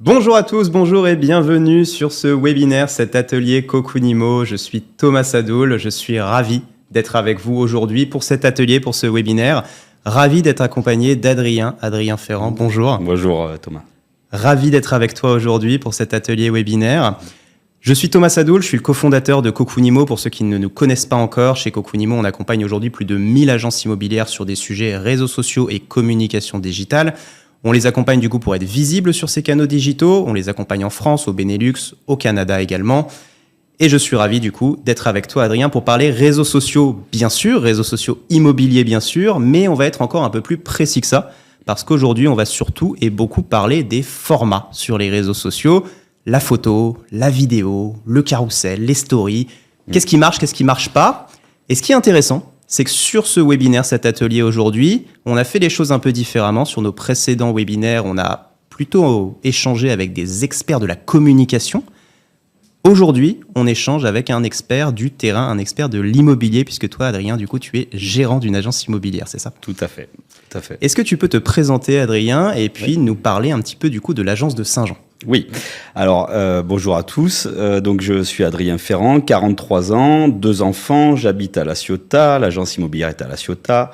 Bonjour à tous, bonjour et bienvenue sur ce webinaire, cet atelier Cocoonimo. Je suis Thomas Sadoul, je suis ravi d'être avec vous aujourd'hui pour cet atelier, pour ce webinaire. Ravi d'être accompagné d'Adrien Ferrand. Bonjour. Bonjour Thomas. Ravi d'être avec toi aujourd'hui pour cet atelier webinaire. Je suis Thomas Sadoul, je suis le cofondateur de Cocoonimo. Pour ceux qui ne nous connaissent pas encore, chez Cocoonimo, on accompagne aujourd'hui plus de 1000 agences immobilières sur des sujets réseaux sociaux et communication digitale. On les accompagne du coup pour être visibles sur ces canaux digitaux. On les accompagne en France, au Benelux, au Canada également. Et je suis ravi du coup d'être avec toi Adrien pour parler réseaux sociaux bien sûr, réseaux sociaux immobiliers bien sûr, mais on va être encore un peu plus précis que ça parce qu'aujourd'hui on va surtout et beaucoup parler des formats sur les réseaux sociaux. La photo, la vidéo, le carrousel, les stories. Qu'est-ce qui marche pas? Et ce qui est intéressant, c'est que sur ce webinaire, cet atelier aujourd'hui, on a fait les choses un peu différemment. Sur nos précédents webinaires, on a plutôt échangé avec des experts de la communication. Aujourd'hui, on échange avec un expert du terrain, un expert de l'immobilier, puisque toi, Adrien, du coup, tu es gérant d'une agence immobilière, c'est ça? Tout à fait. Est-ce que tu peux te présenter, Adrien, et puis nous parler un petit peu du coup de l'agence de Saint-Jean? Oui, alors bonjour à tous, donc je suis Adrien Ferrand, 43 ans, 2 enfants, j'habite à La Ciotat, l'agence immobilière est à La Ciotat.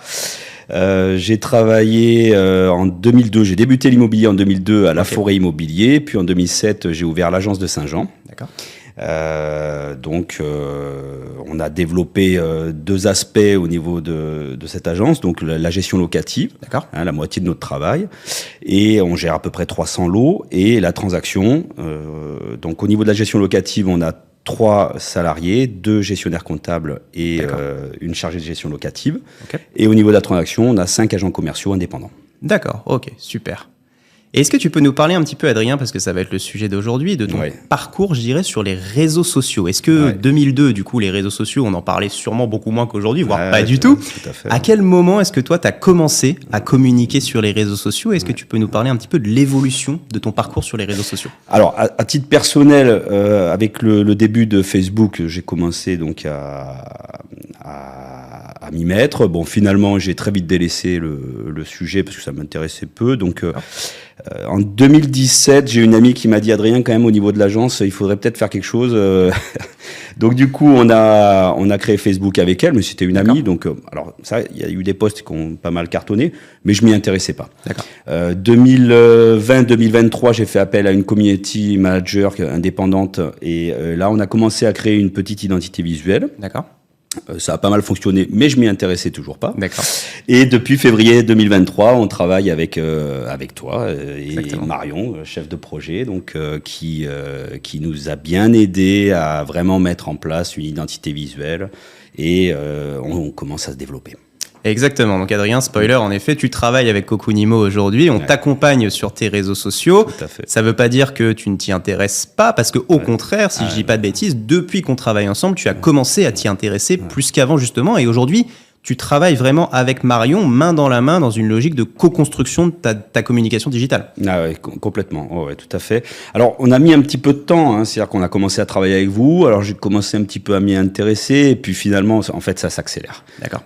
J'ai travaillé en 2002, j'ai débuté l'immobilier en 2002 à La Forêt Immobilier, puis en 2007 j'ai ouvert l'agence de Saint-Jean. D'accord. On a développé 2 aspects au niveau de cette agence, donc la gestion locative, la moitié de notre travail, et on gère à peu près 300 lots, et la transaction. Donc au niveau de la gestion locative, on a 3 salariés, 2 gestionnaires comptables et une chargée de gestion locative. Okay. Et au niveau de la transaction, on a 5 agents commerciaux indépendants. D'accord, ok, super. Et est-ce que tu peux nous parler un petit peu, Adrien, parce que ça va être le sujet d'aujourd'hui, de ton parcours, je dirais, sur les réseaux sociaux. Est-ce que 2002, du coup, les réseaux sociaux, on en parlait sûrement beaucoup moins qu'aujourd'hui, voire pas du tout. Tout à fait. À quel moment est-ce que toi, tu as commencé à communiquer sur les réseaux sociaux? Est-ce que tu peux nous parler un petit peu de l'évolution de ton parcours sur les réseaux sociaux? Alors, à titre personnel, avec le début de Facebook, j'ai commencé donc à m'y mettre. Bon, finalement, j'ai très vite délaissé le sujet parce que ça m'intéressait peu. Donc, en 2017, j'ai une amie qui m'a dit, Adrien, quand même, au niveau de l'agence, il faudrait peut-être faire quelque chose. Donc, du coup, on a créé Facebook avec elle, mais c'était une amie. Donc, alors, ça, il y a eu des posts qui ont pas mal cartonné, mais je m'y intéressais pas. 2020-2023, j'ai fait appel à une community manager indépendante et là, on a commencé à créer une petite identité visuelle. D'accord. Ça a pas mal fonctionné, mais je m'y intéressais toujours pas. D'accord. Et depuis février 2023, on travaille avec toi et Marion, chef de projet, donc qui nous a bien aidé à vraiment mettre en place une identité visuelle et on commence à se développer. Exactement. Donc Adrien, spoiler, en effet, tu travailles avec Cocoonimo aujourd'hui. On t'accompagne sur tes réseaux sociaux. Tout à fait. Ça ne veut pas dire que tu ne t'y intéresses pas, parce que au contraire, si je dis pas de bêtises, depuis qu'on travaille ensemble, tu as commencé à t'y intéresser plus qu'avant justement. Et aujourd'hui, tu travailles vraiment avec Marion, main dans la main, dans une logique de co-construction de ta communication digitale. Ah ouais, complètement. Ouais, tout à fait. Alors, on a mis un petit peu de temps, c'est-à-dire qu'on a commencé à travailler avec vous. Alors, j'ai commencé un petit peu à m'y intéresser, et puis finalement, en fait, ça s'accélère. D'accord.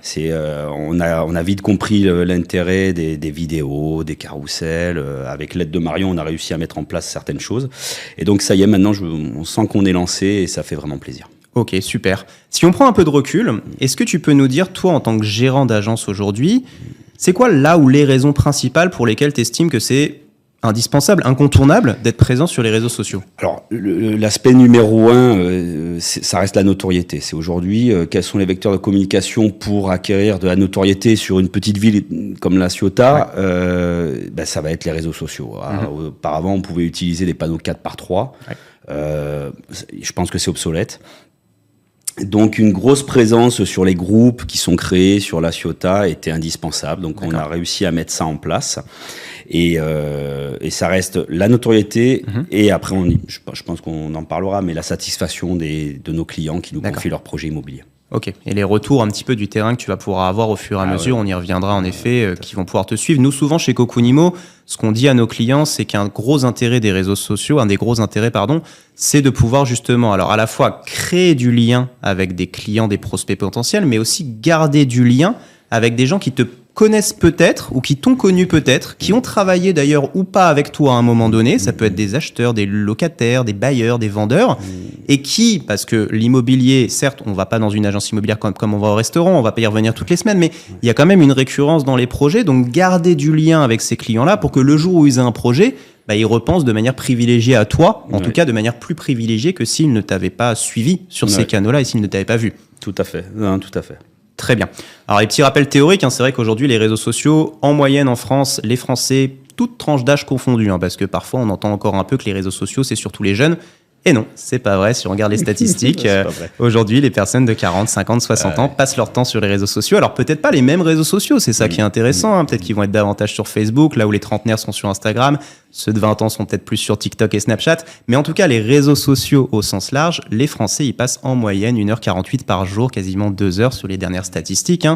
On a vite compris l'intérêt des vidéos, des carousels. Avec l'aide de Marion, on a réussi à mettre en place certaines choses. Et donc, ça y est, maintenant, on sent qu'on est lancé, et ça fait vraiment plaisir. Ok, super. Si on prend un peu de recul, est-ce que tu peux nous dire, toi, en tant que gérant d'agence aujourd'hui, c'est quoi là où les raisons principales pour lesquelles tu estimes que c'est indispensable, incontournable d'être présent sur les réseaux sociaux? Alors, l'aspect numéro 1, ça reste la notoriété. C'est aujourd'hui, quels sont les vecteurs de communication pour acquérir de la notoriété sur une petite ville comme La Ciotat? Ça va être les réseaux sociaux. Auparavant, on pouvait utiliser des panneaux 4x3. Je pense que c'est obsolète. Donc une grosse présence sur les groupes qui sont créés sur La Ciotat était indispensable. Donc on a réussi à mettre ça en place et ça reste la notoriété et après je pense qu'on en parlera, mais la satisfaction de nos clients qui nous confient leurs projets immobiliers. Ok. Et les retours un petit peu du terrain que tu vas pouvoir avoir au fur et à mesure, on y reviendra en effet, qui vont pouvoir te suivre. Nous, souvent chez Cocoonimo, ce qu'on dit à nos clients, c'est qu'un gros intérêt des réseaux sociaux, un des gros intérêts, c'est de pouvoir justement, alors à la fois créer du lien avec des clients, des prospects potentiels, mais aussi garder du lien avec des gens qui te connaissent peut-être ou qui t'ont connu peut-être, qui ont travaillé d'ailleurs ou pas avec toi à un moment donné. Ça peut être des acheteurs, des locataires, des bailleurs, des vendeurs, et qui, parce que l'immobilier, certes, on va pas dans une agence immobilière comme on va au restaurant, on va pas y revenir toutes les semaines, mais il y a quand même une récurrence dans les projets, donc garder du lien avec ces clients-là pour que le jour où ils aient un projet, ils repensent de manière privilégiée à toi, en tout cas de manière plus privilégiée que s'ils ne t'avaient pas suivi sur ces canaux-là et s'ils ne t'avaient pas vu. Tout à fait, non, tout à fait. Très bien. Alors, les petits rappels théoriques, c'est vrai qu'aujourd'hui, les réseaux sociaux, en moyenne en France, les Français, toutes tranches d'âge confondues, parce que parfois, on entend encore un peu que les réseaux sociaux, c'est surtout les jeunes. Et non, c'est pas vrai. Si on regarde les statistiques, aujourd'hui, les personnes de 40, 50, 60 ans passent leur temps sur les réseaux sociaux. Alors, peut-être pas les mêmes réseaux sociaux, c'est ça qui est intéressant. Peut-être qu'ils vont être davantage sur Facebook, là où les trentenaires sont sur Instagram. Ceux de 20 ans sont peut-être plus sur TikTok et Snapchat. Mais en tout cas, les réseaux sociaux au sens large, les Français y passent en moyenne 1h48 par jour, quasiment 2 heures sur les dernières statistiques.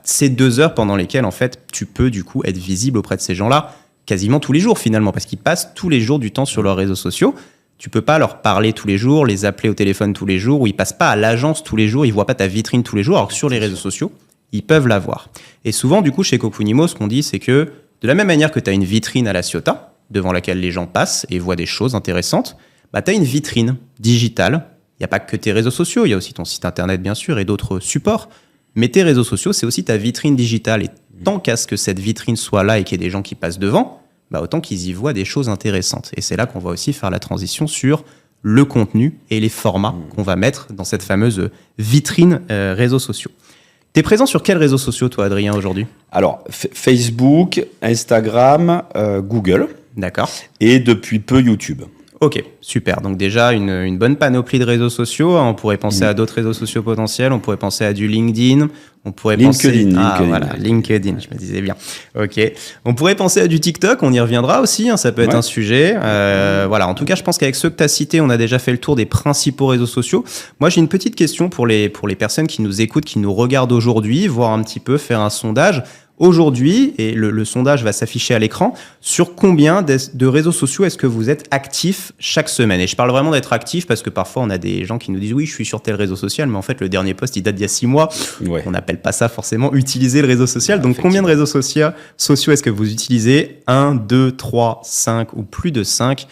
C'est 2 heures pendant lesquelles, en fait, tu peux du coup être visible auprès de ces gens-là quasiment tous les jours finalement, parce qu'ils passent tous les jours du temps sur leurs réseaux sociaux. Tu peux pas leur parler tous les jours, les appeler au téléphone tous les jours, ou ils passent pas à l'agence tous les jours, ils voient pas ta vitrine tous les jours, alors que sur les réseaux sociaux, ils peuvent la voir. Et souvent, du coup, chez Cokunimo, ce qu'on dit, c'est que de la même manière que tu as une vitrine à la Ciotat, devant laquelle les gens passent et voient des choses intéressantes, tu as une vitrine digitale. Il n'y a pas que tes réseaux sociaux, il y a aussi ton site internet, bien sûr, et d'autres supports. Mais tes réseaux sociaux, c'est aussi ta vitrine digitale. Et tant qu'à ce que cette vitrine soit là et qu'il y ait des gens qui passent devant, autant qu'ils y voient des choses intéressantes. Et c'est là qu'on va aussi faire la transition sur le contenu et les formats qu'on va mettre dans cette fameuse vitrine réseaux sociaux. T'es présent sur quels réseaux sociaux, toi, Adrien, aujourd'hui ? Alors, Facebook, Instagram, Google. D'accord. Et depuis peu, YouTube. Ok, super. Donc déjà, une bonne panoplie de réseaux sociaux. On pourrait penser à d'autres réseaux sociaux potentiels. On pourrait penser à du LinkedIn. On pourrait LinkedIn. LinkedIn, je me disais bien. Ok. On pourrait penser à du TikTok. On y reviendra aussi. Ça peut être un sujet. Voilà. En tout cas, je pense qu'avec ceux que tu as cités, on a déjà fait le tour des principaux réseaux sociaux. Moi, j'ai une petite question pour les personnes qui nous écoutent, qui nous regardent aujourd'hui, voir un petit peu, faire un sondage. Aujourd'hui, et le sondage va s'afficher à l'écran, sur combien de réseaux sociaux est-ce que vous êtes actif chaque semaine ? Et je parle vraiment d'être actif parce que parfois on a des gens qui nous disent oui, je suis sur tel réseau social, mais en fait le dernier post il date d'il y a 6 mois. Ouais. On n'appelle pas ça forcément utiliser le réseau social. Donc combien de réseaux sociaux est-ce que vous utilisez ? 1, 2, 3, 5 ou plus de 5 ?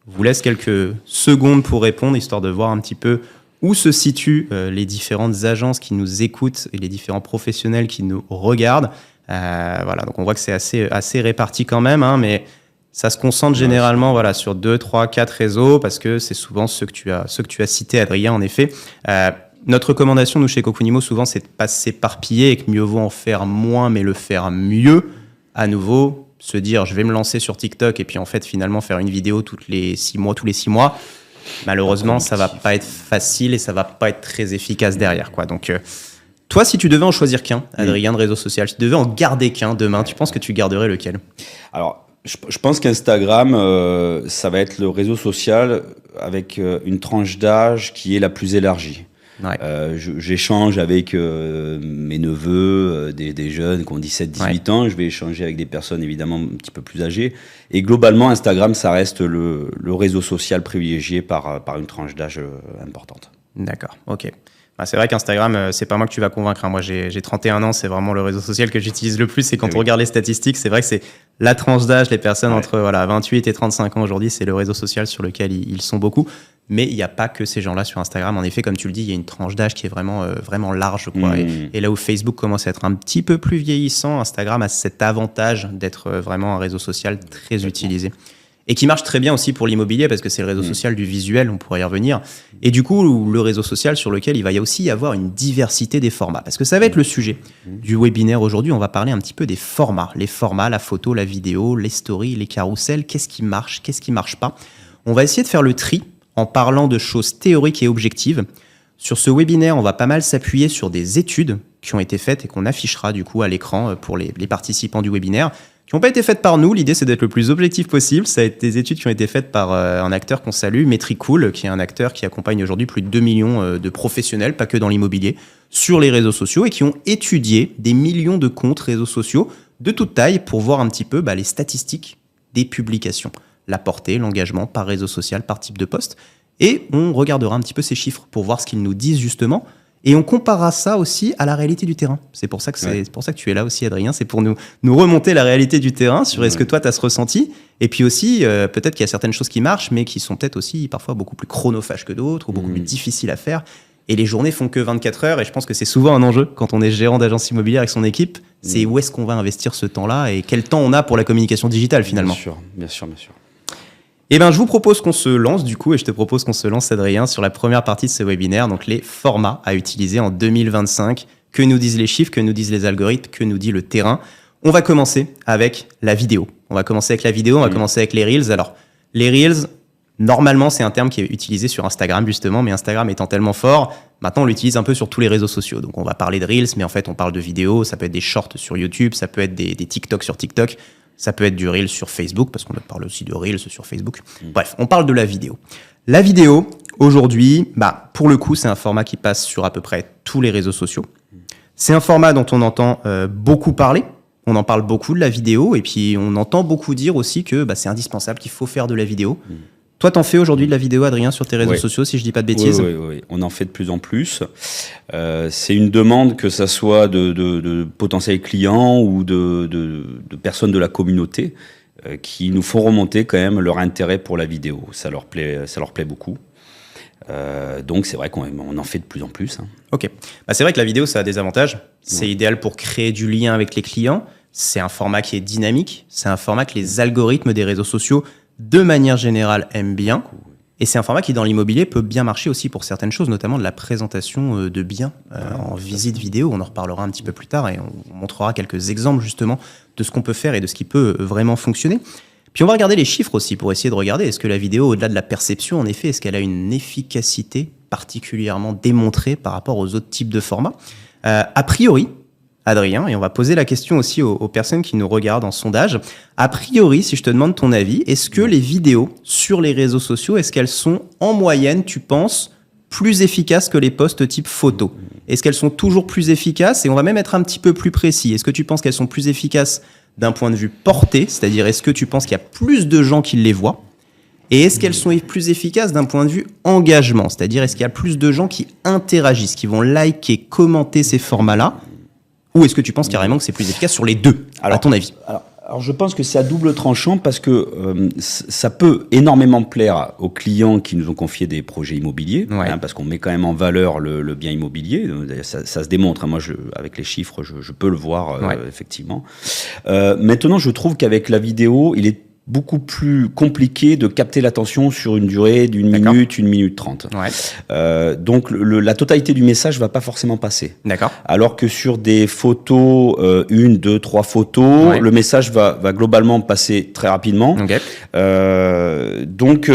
Je vous laisse quelques secondes pour répondre, histoire de voir un petit peu où se situent les différentes agences qui nous écoutent et les différents professionnels qui nous regardent. Voilà, donc on voit que c'est assez réparti quand même, mais ça se concentre généralement sur 2, 3, 4 réseaux parce que c'est souvent ceux que tu as cités, Adrien, en effet. Notre recommandation, nous, chez Cokunimo, souvent, c'est de pas s'éparpiller et que mieux vaut en faire moins, mais le faire mieux. À nouveau, se dire, je vais me lancer sur TikTok et puis en fait, finalement, faire une vidéo tous les 6 mois. Malheureusement, ça va pas être facile et ça va pas être très efficace derrière, quoi. Donc, toi, si tu devais en choisir qu'un, Adrien, de réseau social, si tu devais en garder qu'un demain, tu penses que tu garderais lequel ? Alors, je pense qu'Instagram, ça va être le réseau social avec une tranche d'âge qui est la plus élargie. Ouais. J'échange avec mes neveux, des jeunes qui ont 17-18 ans. Je vais échanger avec des personnes évidemment un petit peu plus âgées. Et globalement, Instagram, ça reste le réseau social privilégié par une tranche d'âge importante. D'accord, ok. C'est vrai qu'Instagram, c'est pas moi que tu vas convaincre. Moi, j'ai 31 ans, c'est vraiment le réseau social que j'utilise le plus. Et quand on regarde les statistiques, c'est vrai que c'est la tranche d'âge, les personnes entre 28 et 35 ans aujourd'hui, c'est le réseau social sur lequel ils sont beaucoup. Mais il n'y a pas que ces gens-là sur Instagram. En effet, comme tu le dis, il y a une tranche d'âge qui est vraiment large, quoi. Et là où Facebook commence à être un petit peu plus vieillissant, Instagram a cet avantage d'être vraiment un réseau social très utilisé. Et qui marche très bien aussi pour l'immobilier parce que c'est le réseau social du visuel, on pourrait y revenir. Et du coup, le réseau social sur lequel il va y aussi y avoir une diversité des formats. Parce que ça va être le sujet du webinaire aujourd'hui. On va parler un petit peu des formats. Les formats, la photo, la vidéo, les stories, les carousels. Qu'est-ce qui marche pas ? On va essayer de faire le tri en parlant de choses théoriques et objectives. Sur ce webinaire, on va pas mal s'appuyer sur des études qui ont été faites et qu'on affichera du coup à l'écran pour les participants du webinaire, qui n'ont pas été faites par nous. L'idée, c'est d'être le plus objectif possible. Ça a été des études qui ont été faites par un acteur qu'on salue, Metricool, qui est un acteur qui accompagne aujourd'hui plus de 2 millions de professionnels, pas que dans l'immobilier, sur les réseaux sociaux et qui ont étudié des millions de comptes réseaux sociaux de toute taille pour voir un petit peu les statistiques des publications, la portée, l'engagement par réseau social, par type de poste. Et on regardera un petit peu ces chiffres pour voir ce qu'ils nous disent justement Et on comparera ça aussi à la réalité du terrain. C'est pour ça que tu es là aussi, Adrien. C'est pour nous remonter la réalité du terrain sur est-ce que toi, tu as ce ressenti. Et puis aussi, peut-être qu'il y a certaines choses qui marchent, mais qui sont peut-être aussi parfois beaucoup plus chronophages que d'autres ou beaucoup plus difficiles à faire. Et les journées font que 24 heures. Et je pense que c'est souvent un enjeu quand on est gérant d'agence immobilière avec son équipe. C'est où est-ce qu'on va investir ce temps-là et quel temps on a pour la communication digitale finalement. Bien sûr. Eh bien, je vous propose qu'on se lance du coup, et je te propose qu'on se lance, Adrien, sur la première partie de ce webinaire, donc les formats à utiliser en 2025. Que nous disent les chiffres, que nous disent les algorithmes, que nous dit le terrain. On va commencer avec la vidéo. On va commencer avec les Reels. Alors, les Reels, normalement, c'est un terme qui est utilisé sur Instagram justement, mais Instagram étant tellement fort, maintenant on l'utilise un peu sur tous les réseaux sociaux. Donc on va parler de Reels, mais en fait on parle de vidéos, ça peut être des shorts sur YouTube, ça peut être des TikTok sur TikTok. Ça peut être du Reel sur Facebook, parce qu'on parle aussi de Reels sur Facebook. Bref, on parle de la vidéo. La vidéo, aujourd'hui, pour le coup, c'est un format qui passe sur à peu près tous les réseaux sociaux. C'est un format dont on entend beaucoup parler. On en parle beaucoup de la vidéo, et puis on entend beaucoup dire aussi que c'est indispensable, qu'il faut faire de la vidéo. Toi, t'en fais aujourd'hui de la vidéo, Adrien, sur tes réseaux sociaux, si je dis pas de bêtises. Oui. On en fait de plus en plus. C'est une demande, que ça soit de potentiels clients ou de personnes de la communauté qui nous font remonter quand même leur intérêt pour la vidéo. Ça leur plaît beaucoup. Donc c'est vrai qu'on en fait de plus en plus. Ok. C'est vrai que la vidéo, ça a des avantages. C'est idéal pour créer du lien avec les clients. C'est un format qui est dynamique. C'est un format que les algorithmes des réseaux sociaux de manière générale, aime bien. Et c'est un format qui, dans l'immobilier, peut bien marcher aussi pour certaines choses, notamment de la présentation de biens en visite vidéo. On en reparlera un petit peu plus tard et on montrera quelques exemples, justement, de ce qu'on peut faire et de ce qui peut vraiment fonctionner. Puis on va regarder les chiffres aussi pour essayer de regarder est-ce que la vidéo, au-delà de la perception, en effet, est-ce qu'elle a une efficacité particulièrement démontrée par rapport aux autres types de formats. A priori, Adrien, et on va poser la question aussi aux personnes qui nous regardent en sondage. A priori, si je te demande ton avis, est-ce que les vidéos sur les réseaux sociaux, est-ce qu'elles sont en moyenne, tu penses, plus efficaces que les posts type photo? Est-ce qu'elles sont toujours plus efficaces? Et on va même être un petit peu plus précis. Est-ce que tu penses qu'elles sont plus efficaces d'un point de vue portée? C'est-à-dire, est-ce que tu penses qu'il y a plus de gens qui les voient? Et est-ce qu'elles sont plus efficaces d'un point de vue engagement? C'est-à-dire, est-ce qu'il y a plus de gens qui interagissent, qui vont liker, commenter ces formats-là? Ou est-ce que tu penses carrément que c'est plus efficace sur les deux, à ton avis? Alors je pense que c'est à double tranchant parce que ça peut énormément plaire aux clients qui nous ont confié des projets immobiliers, parce qu'on met quand même en valeur le bien immobilier. Ça se démontre. Moi, avec les chiffres, je peux le voir effectivement. Maintenant, je trouve qu'avec la vidéo, il est beaucoup plus compliqué de capter l'attention sur une durée d'une minute, 1 minute 30. Donc la totalité du message va pas forcément passer. D'accord. Alors que sur des photos, 1, 2, 3 photos, le message va globalement passer très rapidement. Donc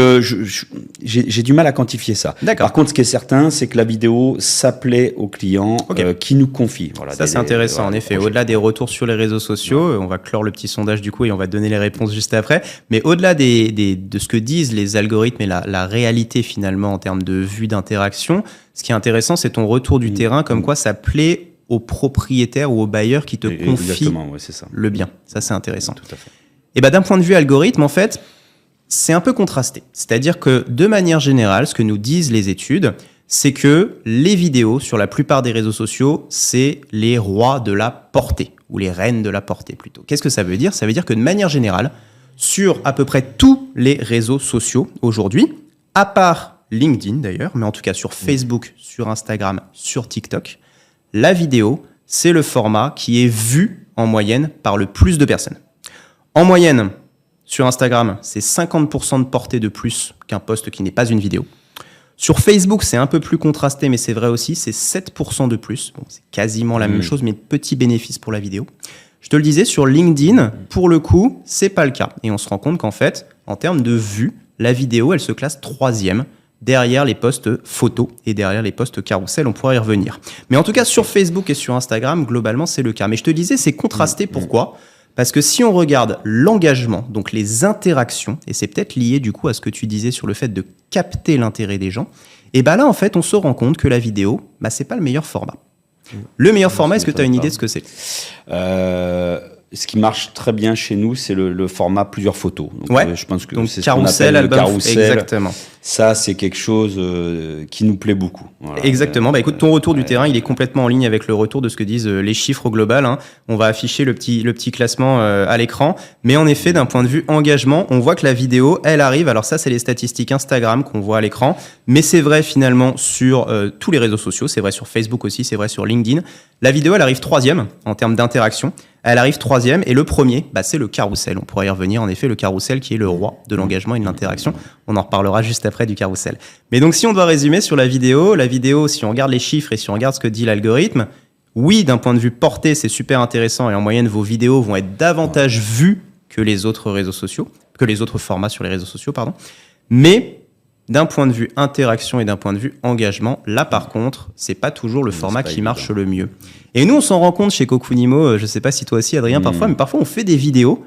j'ai du mal à quantifier ça. Par contre, ce qui est certain, c'est que la vidéo, ça plaît aux clients qui nous confient. Voilà, ça, c'est intéressant, en effet. Au-delà des retours sur les réseaux sociaux, on va clore le petit sondage du coup et on va donner les réponses juste après. Mais au-delà de ce que disent les algorithmes et la réalité finalement en termes de vue d'interaction, ce qui est intéressant, c'est ton retour du terrain, comme quoi ça plaît aux propriétaires ou aux bailleurs qui te confient le bien. Ça, c'est intéressant. Tout à fait. Et d'un point de vue algorithme, en fait, c'est un peu contrasté. C'est-à-dire que de manière générale, ce que nous disent les études, c'est que les vidéos sur la plupart des réseaux sociaux, c'est les rois de la portée, ou les reines de la portée plutôt. Qu'est-ce que ça veut dire? Ça veut dire que de manière générale, sur à peu près tous les réseaux sociaux aujourd'hui, à part LinkedIn d'ailleurs, mais en tout cas sur Facebook, sur Instagram, sur TikTok, la vidéo, c'est le format qui est vu en moyenne par le plus de personnes. En moyenne, sur Instagram, c'est 50% de portée de plus qu'un post qui n'est pas une vidéo. Sur Facebook, c'est un peu plus contrasté, mais c'est vrai aussi, c'est 7% de plus. Bon, c'est quasiment la même chose, mais petit bénéfice pour la vidéo. Je te le disais, sur LinkedIn, pour le coup, c'est pas le cas. Et on se rend compte qu'en fait, en termes de vues, la vidéo, elle se classe 3e derrière les posts photos et derrière les posts carousel. On pourra y revenir. Mais en tout cas, sur Facebook et sur Instagram, globalement, c'est le cas. Mais je te disais, c'est contrasté. Pourquoi ? Parce que si on regarde l'engagement, donc les interactions, et c'est peut-être lié du coup à ce que tu disais sur le fait de capter l'intérêt des gens, et là, en fait, on se rend compte que la vidéo, c'est pas le meilleur format. Le meilleur format, est-ce que tu as une idée de ce que c'est ? Ce qui marche très bien chez nous, c'est le format plusieurs photos. Donc, je pense que donc c'est carousel, ce qu'on appelle album, le carousel. Exactement. Ça, c'est quelque chose qui nous plaît beaucoup. Voilà. Exactement. Écoute, ton retour du terrain, il est complètement en ligne avec le retour de ce que disent les chiffres au global. Hein. On va afficher le petit classement à l'écran. Mais en effet, d'un point de vue engagement, on voit que la vidéo, elle arrive. Alors ça, c'est les statistiques Instagram qu'on voit à l'écran. Mais c'est vrai finalement sur tous les réseaux sociaux. C'est vrai sur Facebook aussi, c'est vrai sur LinkedIn. La vidéo, elle arrive 3e en termes d'interaction. Elle arrive 3e et le premier, c'est le carrousel. On pourrait y revenir, en effet, le carrousel qui est le roi de l'engagement et de l'interaction. On en reparlera juste après du carrousel. Mais donc, si on doit résumer sur la vidéo, si on regarde les chiffres et si on regarde ce que dit l'algorithme, oui, d'un point de vue portée, c'est super intéressant et en moyenne, vos vidéos vont être davantage vues que les autres réseaux sociaux, que les autres formats sur les réseaux sociaux, pardon. Mais d'un point de vue interaction et d'un point de vue engagement, là par contre, c'est pas toujours le format qui marche le mieux. Et nous, on s'en rend compte chez Kokunimo, je sais pas si toi aussi Adrien, mais parfois on fait des vidéos,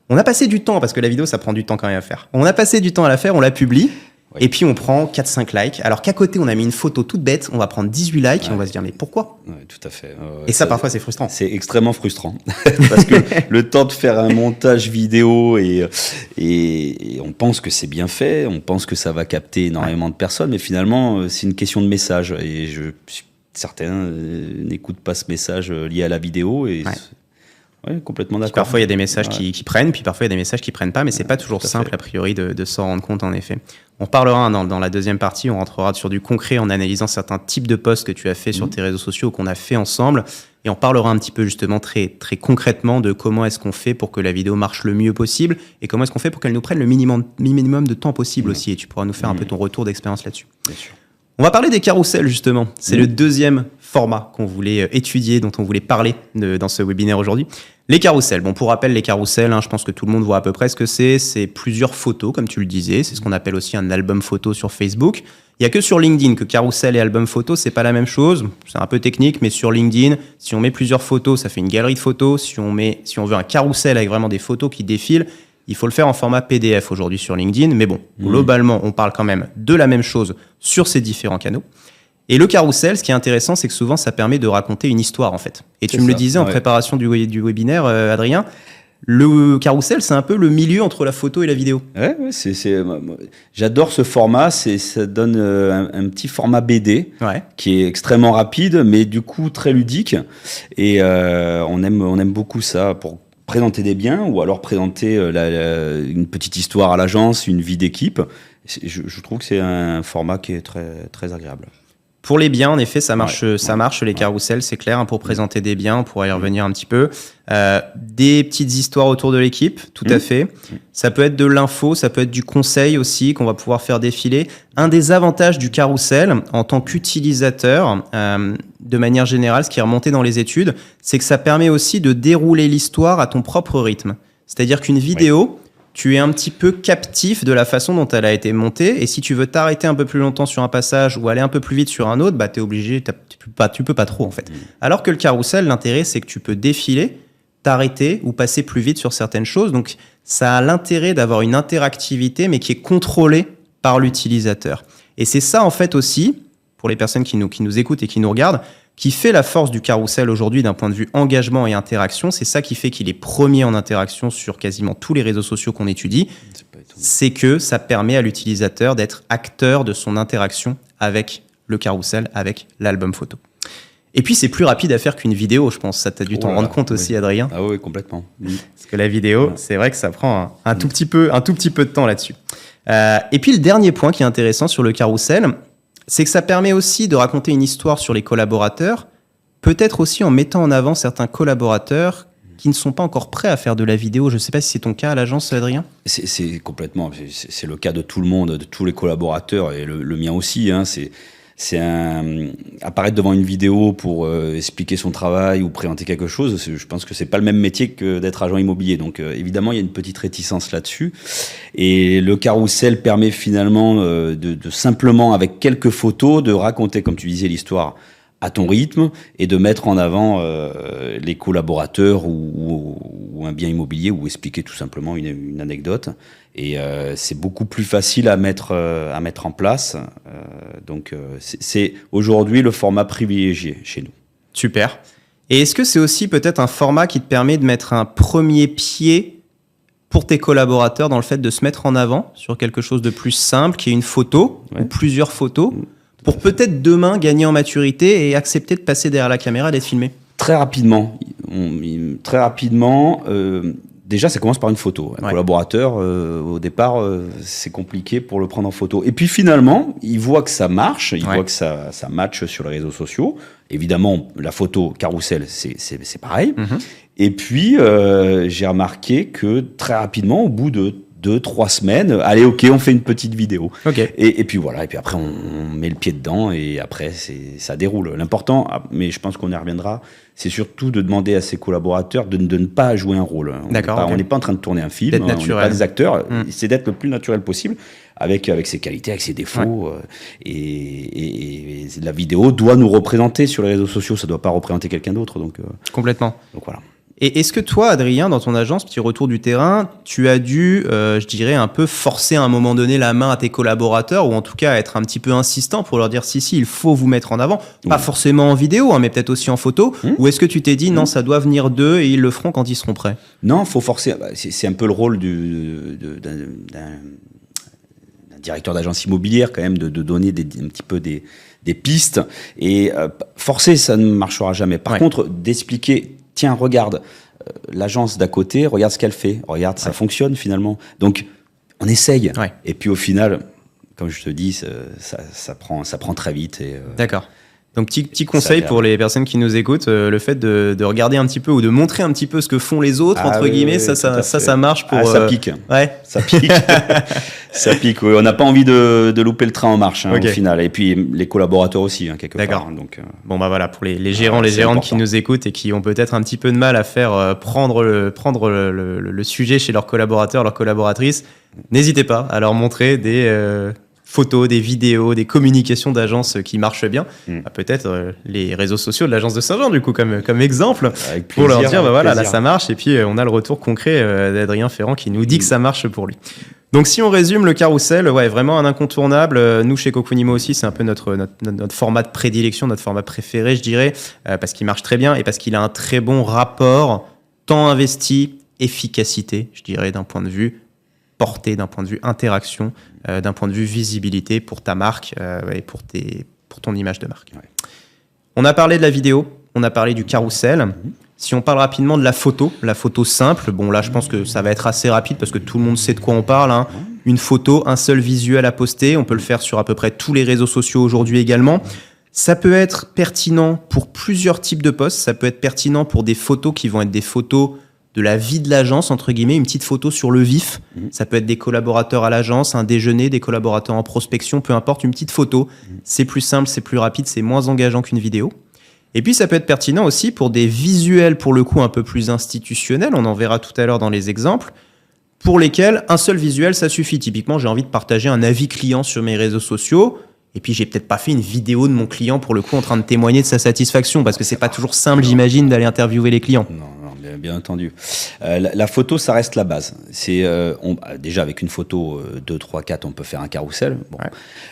on a passé du temps, parce que la vidéo ça prend du temps quand même à faire. On a passé du temps à la faire, on la publie, et puis on prend 4-5 likes, alors qu'à côté on a mis une photo toute bête, on va prendre 18 likes, et on va se dire mais pourquoi ? Tout à fait. Et ça parfois c'est frustrant. C'est extrêmement frustrant, parce que le temps de faire un montage vidéo et on pense que c'est bien fait, on pense que ça va capter énormément de personnes, mais finalement c'est une question de message, et certains n'écoutent pas ce message lié à la vidéo, et complètement d'accord. Parfois, il y a des messages qui prennent, puis parfois, il y a des messages qui prennent pas, mais c'est pas toujours simple, a priori, de s'en rendre compte, en effet. On parlera dans la deuxième partie, on rentrera sur du concret en analysant certains types de posts que tu as fait sur tes réseaux sociaux ou qu'on a fait ensemble, et on parlera un petit peu, justement, très, très concrètement de comment est-ce qu'on fait pour que la vidéo marche le mieux possible, et comment est-ce qu'on fait pour qu'elle nous prenne le minimum de temps possible aussi, et tu pourras nous faire un peu ton retour d'expérience là-dessus. Bien sûr. On va parler des carousels, justement. C'est le deuxième format qu'on voulait étudier, dont on voulait parler dans ce webinaire aujourd'hui. Les carousels. Bon, pour rappel, les carousels, je pense que tout le monde voit à peu près ce que c'est. C'est plusieurs photos, comme tu le disais. C'est ce qu'on appelle aussi un album photo sur Facebook. Il n'y a que sur LinkedIn que carousel et album photo, c'est pas la même chose. C'est un peu technique, mais sur LinkedIn, si on met plusieurs photos, ça fait une galerie de photos. Si on veut un carrousel avec vraiment des photos qui défilent, il faut le faire en format PDF aujourd'hui sur LinkedIn. Mais bon, globalement, on parle quand même de la même chose sur ces différents canaux. Et le carrousel, ce qui est intéressant, c'est que souvent, ça permet de raconter une histoire, en fait. Et tu me le disais en préparation du webinaire, Adrien, le carrousel, c'est un peu le milieu entre la photo et la vidéo. Ouais, j'adore ce format. Ça donne un petit format BD qui est extrêmement rapide, mais du coup très ludique. Et on aime beaucoup ça pour présenter des biens ou alors présenter une petite histoire à l'agence, une vie d'équipe. Je trouve que c'est un format qui est très, très agréable. Pour les biens, en effet, ça marche les carousels, c'est clair, pour présenter des biens, on pourra y revenir un petit peu. Des petites histoires autour de l'équipe, tout à fait. Ça peut être de l'info, ça peut être du conseil aussi qu'on va pouvoir faire défiler. Un des avantages du carrousel en tant qu'utilisateur, de manière générale, ce qui est remonté dans les études, c'est que ça permet aussi de dérouler l'histoire à ton propre rythme. C'est-à-dire qu'une vidéo, tu es un petit peu captif de la façon dont elle a été montée, et si tu veux t'arrêter un peu plus longtemps sur un passage ou aller un peu plus vite sur un autre, t'es obligé, tu peux pas trop en fait. Alors que le carrousel, l'intérêt c'est que tu peux défiler, t'arrêter ou passer plus vite sur certaines choses, donc ça a l'intérêt d'avoir une interactivité mais qui est contrôlée par l'utilisateur. Et c'est ça en fait aussi, pour les personnes qui nous écoutent et qui nous regardent, qui fait la force du carrousel aujourd'hui d'un point de vue engagement et interaction. C'est ça qui fait qu'il est premier en interaction sur quasiment tous les réseaux sociaux qu'on étudie. C'est que ça permet à l'utilisateur d'être acteur de son interaction avec le carrousel, avec l'album photo. Et puis, c'est plus rapide à faire qu'une vidéo, je pense. Ça, tu as dû t'en rendre compte aussi, Adrien. Ah oui, complètement. Parce que la vidéo, c'est vrai que ça prend un tout petit peu de temps là-dessus. Et puis, le dernier point qui est intéressant sur le carrousel, c'est que ça permet aussi de raconter une histoire sur les collaborateurs, peut-être aussi en mettant en avant certains collaborateurs qui ne sont pas encore prêts à faire de la vidéo. Je ne sais pas si c'est ton cas à l'agence, Adrien. C'est complètement, c'est le cas de tout le monde, de tous les collaborateurs, et le mien aussi. Apparaître devant une vidéo pour expliquer son travail ou présenter quelque chose, je pense que c'est pas le même métier que d'être agent immobilier. Donc évidemment, il y a une petite réticence là-dessus. Et le carrousel permet finalement de simplement, avec quelques photos, de raconter, comme tu disais, l'histoire à ton rythme et de mettre en avant les collaborateurs ou un bien immobilier, ou expliquer tout simplement une anecdote. Et c'est beaucoup plus facile à mettre en place. Donc c'est aujourd'hui le format privilégié chez nous. Super. Et est-ce que c'est aussi peut-être un format qui te permet de mettre un premier pied pour tes collaborateurs dans le fait de se mettre en avant sur quelque chose de plus simple, qui est une photo ou plusieurs photos, pour peut-être demain gagner en maturité et accepter de passer derrière la caméra et d'être filmé? Très rapidement. Déjà, ça commence par une photo. Un collaborateur, au départ, c'est compliqué pour le prendre en photo. Et puis finalement, il voit que ça marche, il voit que ça match sur les réseaux sociaux. Évidemment, la photo carrousel, c'est pareil. Et puis, j'ai remarqué que très rapidement, au bout de 2-3 semaines, allez, ok, on fait une petite vidéo. Et puis voilà, et puis après, on met le pied dedans et après, ça déroule. L'important, mais je pense qu'on y reviendra, c'est surtout de demander à ses collaborateurs de ne pas jouer un rôle. On n'est pas en train de tourner un film, on n'est pas des acteurs, c'est d'être le plus naturel possible avec ses qualités, avec ses défauts. Et la vidéo doit nous représenter sur les réseaux sociaux, ça ne doit pas représenter quelqu'un d'autre. Complètement. Donc voilà. Et est-ce que toi, Adrien, dans ton agence, petit retour du terrain, tu as dû, je dirais, un peu forcer à un moment donné la main à tes collaborateurs, ou en tout cas être un petit peu insistant pour leur dire si, il faut vous mettre en avant, pas forcément en vidéo, mais peut-être aussi en photo, ou est-ce que tu t'es dit non, ça doit venir d'eux et ils le feront quand ils seront prêts? Non, il faut forcer, c'est un peu le rôle d'un directeur d'agence immobilière quand même, de donner un petit peu des pistes, et forcer, ça ne marchera jamais. Par contre, d'expliquer, tiens, regarde, l'agence d'à côté, regarde ce qu'elle fait, regarde, ça fonctionne finalement. Donc, on essaye. Et puis au final, comme je te dis, ça prend très vite. D'accord. Donc, petit conseil pour les personnes qui nous écoutent, le fait de regarder un petit peu ou de montrer un petit peu ce que font les autres, entre guillemets, ça marche pour... ça pique. Ça pique. Ça pique, oui. On n'a pas envie de louper le train en marche, au final. Et puis, les collaborateurs aussi, quelque part. Donc, bon, voilà, pour les gérants, les gérantes qui nous écoutent et qui ont peut-être un petit peu de mal à faire prendre le sujet chez leurs collaborateurs, leurs collaboratrices, n'hésitez pas à leur montrer des... photos, des vidéos, des communications d'agences qui marchent bien. Peut-être les réseaux sociaux de l'agence de Saint-Jean, du coup, comme exemple, plaisir, pour leur dire, là, ça marche. Et puis, on a le retour concret d'Adrien Ferrand qui nous dit que ça marche pour lui. Donc, si on résume le carrousel, vraiment un incontournable. Nous, chez Cocoonimo aussi, c'est un peu notre format de prédilection, notre format préféré, je dirais, parce qu'il marche très bien et parce qu'il a un très bon rapport temps investi, efficacité, je dirais, d'un point de vue portée, d'un point de vue interaction, d'un point de vue visibilité pour ta marque et pour ton image de marque. On a parlé de la vidéo, on a parlé du carrousel. Si on parle rapidement de la photo simple, bon là je pense que ça va être assez rapide parce que tout le monde sait de quoi on parle. Une photo, un seul visuel à poster, on peut le faire sur à peu près tous les réseaux sociaux aujourd'hui également. Ça peut être pertinent pour plusieurs types de posts, ça peut être pertinent pour des photos qui vont être des photos de la vie de l'agence, entre guillemets, une petite photo sur le vif. Ça peut être des collaborateurs à l'agence, un déjeuner, des collaborateurs en prospection, peu importe, une petite photo. C'est plus simple, c'est plus rapide, c'est moins engageant qu'une vidéo. Et puis, ça peut être pertinent aussi pour des visuels, pour le coup, un peu plus institutionnels. On en verra tout à l'heure dans les exemples, pour lesquels un seul visuel, ça suffit. Typiquement, j'ai envie de partager un avis client sur mes réseaux sociaux. Et puis, j'ai peut-être pas fait une vidéo de mon client, pour le coup, en train de témoigner de sa satisfaction, parce que c'est pas toujours simple, j'imagine, d'aller interviewer les clients. Non, bien entendu. La photo, ça reste la base. Déjà, avec une photo 2, 3, 4, on peut faire un carrousel.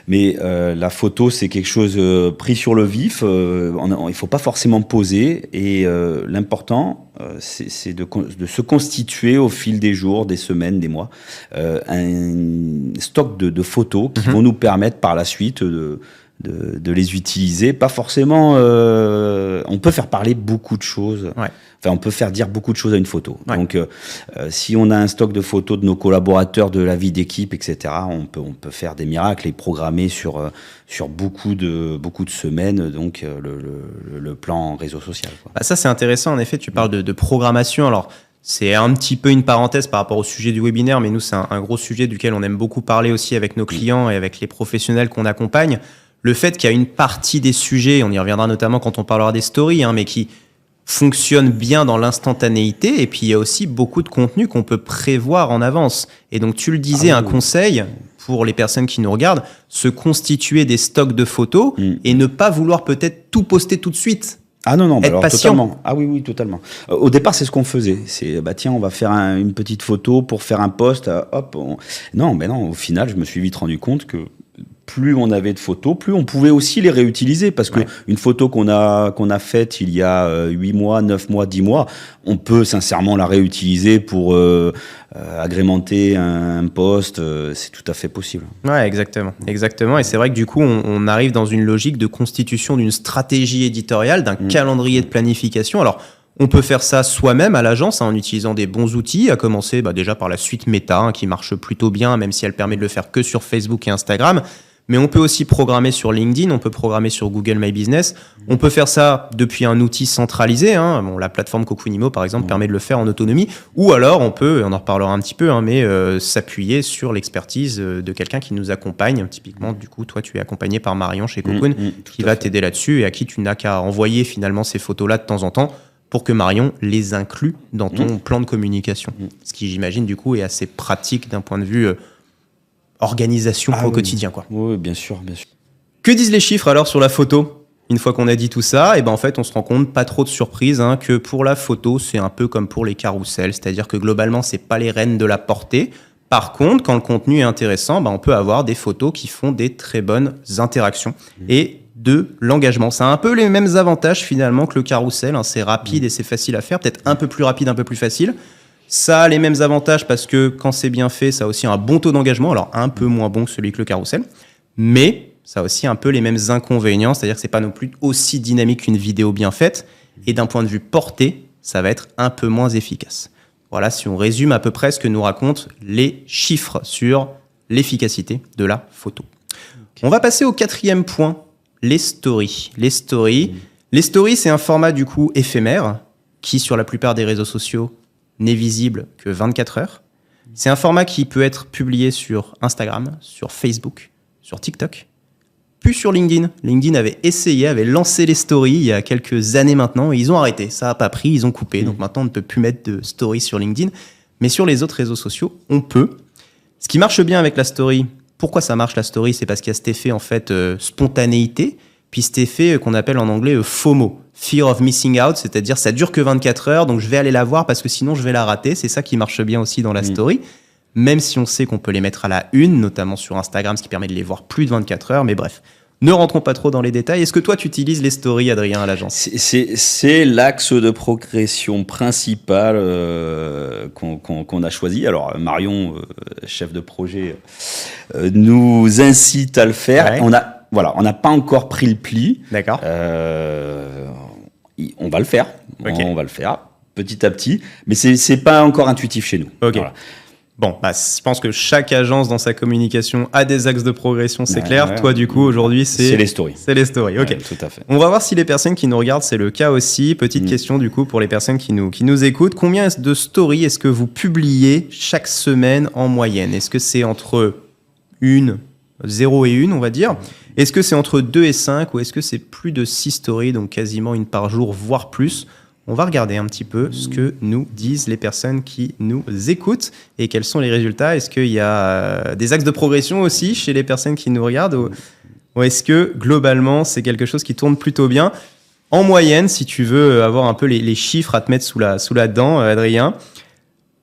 Mais la photo, c'est quelque chose pris sur le vif. Il faut pas forcément poser. Et l'important, c'est de se constituer au fil des jours, des semaines, des mois, un stock de photos qui vont nous permettre par la suite de les utiliser. Pas forcément... on peut faire parler beaucoup de choses. Enfin, on peut faire dire beaucoup de choses à une photo. Donc, si on a un stock de photos de nos collaborateurs, de la vie d'équipe, etc., on peut faire des miracles et programmer sur beaucoup de semaines, donc le plan réseau social. Ça, c'est intéressant. En effet, tu parles de programmation. Alors, c'est un petit peu une parenthèse par rapport au sujet du webinaire, mais nous, c'est un gros sujet duquel on aime beaucoup parler aussi avec nos clients et avec les professionnels qu'on accompagne. Le fait qu'il y a une partie des sujets, on y reviendra notamment quand on parlera des stories, mais qui fonctionne bien dans l'instantanéité, et puis il y a aussi beaucoup de contenu qu'on peut prévoir en avance. Et donc tu le disais, un conseil pour les personnes qui nous regardent, se constituer des stocks de photos et ne pas vouloir peut-être tout poster tout de suite. Non, être patient. Totalement. Oui, totalement. Au départ, c'est ce qu'on faisait. C'est, tiens, on va faire une petite photo pour faire un post, Non, au final, je me suis vite rendu compte que plus on avait de photos, plus on pouvait aussi les réutiliser. Parce que une photo qu'on a faite il y a 8 mois, 9 mois, 10 mois, on peut sincèrement la réutiliser pour agrémenter un post. C'est tout à fait possible. Ouais, exactement. Et c'est vrai que du coup, on arrive dans une logique de constitution d'une stratégie éditoriale, d'un calendrier de planification. Alors, on peut faire ça soi-même à l'agence en utilisant des bons outils, à commencer déjà par la suite Meta, qui marche plutôt bien, même si elle permet de le faire que sur Facebook et Instagram. Mais on peut aussi programmer sur LinkedIn, on peut programmer sur Google My Business. On peut faire ça depuis un outil centralisé. La plateforme Cocunimo, par exemple, permet de le faire en autonomie. Ou alors, on peut, on en reparlera un petit peu, s'appuyer sur l'expertise de quelqu'un qui nous accompagne. Typiquement, du coup, toi, tu es accompagné par Marion chez Cocoon, qui va t'aider là-dessus et à qui tu n'as qu'à envoyer finalement ces photos-là de temps en temps pour que Marion les inclue dans ton plan de communication. Ce qui, j'imagine, du coup, est assez pratique d'un point de vue organisation au quotidien, quoi. Oui, bien sûr. Que disent les chiffres alors sur la photo ? Une fois qu'on a dit tout ça, en fait, on se rend compte, pas trop de surprise, que pour la photo, c'est un peu comme pour les carousels, c'est-à-dire que globalement, c'est pas les reines de la portée. Par contre, quand le contenu est intéressant, on peut avoir des photos qui font des très bonnes interactions et de l'engagement. Ça a un peu les mêmes avantages finalement que le carrousel, c'est rapide et c'est facile à faire, peut-être un peu plus rapide, un peu plus facile. Ça a les mêmes avantages parce que quand c'est bien fait, ça a aussi un bon taux d'engagement, alors un peu moins bon que celui que le carrousel, mais ça a aussi un peu les mêmes inconvénients, c'est-à-dire que c'est pas non plus aussi dynamique qu'une vidéo bien faite, et d'un point de vue portée, ça va être un peu moins efficace. Voilà, si on résume à peu près ce que nous racontent les chiffres sur l'efficacité de la photo. Okay. On va passer au 4e point, les stories. Les stories, c'est un format du coup éphémère qui, sur la plupart des réseaux sociaux, n'est visible que 24 heures. C'est un format qui peut être publié sur Instagram, sur Facebook, sur TikTok, puis sur LinkedIn. LinkedIn avait lancé les stories il y a quelques années maintenant et ils ont arrêté. Ça n'a pas pris, ils ont coupé. Donc maintenant, on ne peut plus mettre de stories sur LinkedIn. Mais sur les autres réseaux sociaux, on peut. Ce qui marche bien avec la story, pourquoi ça marche la story ? C'est parce qu'il y a cet effet en fait spontanéité, puis cet effet qu'on appelle en anglais FOMO, Fear of Missing Out, c'est-à-dire ça dure que 24 heures, donc je vais aller la voir parce que sinon je vais la rater. C'est ça qui marche bien aussi dans la story. Même si on sait qu'on peut les mettre à la une, notamment sur Instagram, ce qui permet de les voir plus de 24 heures. Mais bref, ne rentrons pas trop dans les détails. Est-ce que toi, tu utilises les stories, Adrien, à l'agence ? C'est l'axe de progression principal qu'on a choisi. Alors, Marion, chef de projet, nous incite à le faire. Ouais. On n'a pas encore pris le pli. D'accord. On va le faire. Okay. On va le faire petit à petit. Mais c'est pas encore intuitif chez nous. Ok. Voilà. Bon, je pense que chaque agence dans sa communication a des axes de progression, c'est clair. Toi, du coup, aujourd'hui, c'est les stories. C'est les stories, ok. Ouais, tout à fait. On va voir si les personnes qui nous regardent, c'est le cas aussi. Petite question, du coup, pour les personnes qui nous écoutent. Combien de stories est-ce que vous publiez chaque semaine en moyenne ? Est-ce que c'est entre 0 et 1, on va dire ? Est-ce que c'est entre 2 et 5 ou est-ce que c'est plus de 6 stories, donc quasiment une par jour, voire plus ? On va regarder un petit peu ce que nous disent les personnes qui nous écoutent et quels sont les résultats. Est-ce qu'il y a des axes de progression aussi chez les personnes qui nous regardent ou est-ce que globalement c'est quelque chose qui tourne plutôt bien ? En moyenne, si tu veux avoir un peu les chiffres à te mettre sous la dent, Adrien,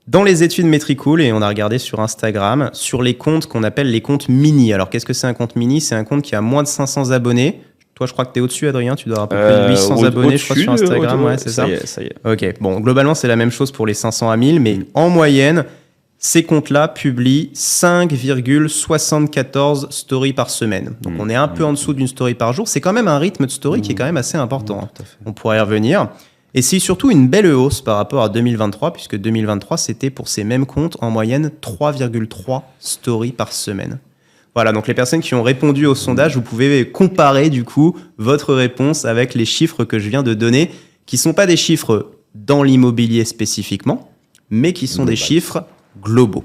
dans les études Metricool, et on a regardé sur Instagram, sur les comptes qu'on appelle les comptes mini. Alors qu'est-ce que c'est un compte mini ? C'est un compte qui a moins de 500 abonnés. Toi, je crois que tu es au-dessus, Adrien. Tu dois avoir à peu près 800 abonnés, je crois, sur Instagram. Ouais, c'est ça. Ça y est. Ok. Bon, globalement, c'est la même chose pour les 500 à 1000, mais en moyenne, ces comptes-là publient 5,74 stories par semaine. Donc, on est un peu en dessous d'une story par jour. C'est quand même un rythme de story qui est quand même assez important. On pourrait y revenir. Et c'est surtout une belle hausse par rapport à 2023, puisque 2023, c'était pour ces mêmes comptes en moyenne 3,3 stories par semaine. Voilà, donc les personnes qui ont répondu au sondage, vous pouvez comparer du coup votre réponse avec les chiffres que je viens de donner, qui ne sont pas des chiffres dans l'immobilier spécifiquement, mais qui sont des chiffres globaux.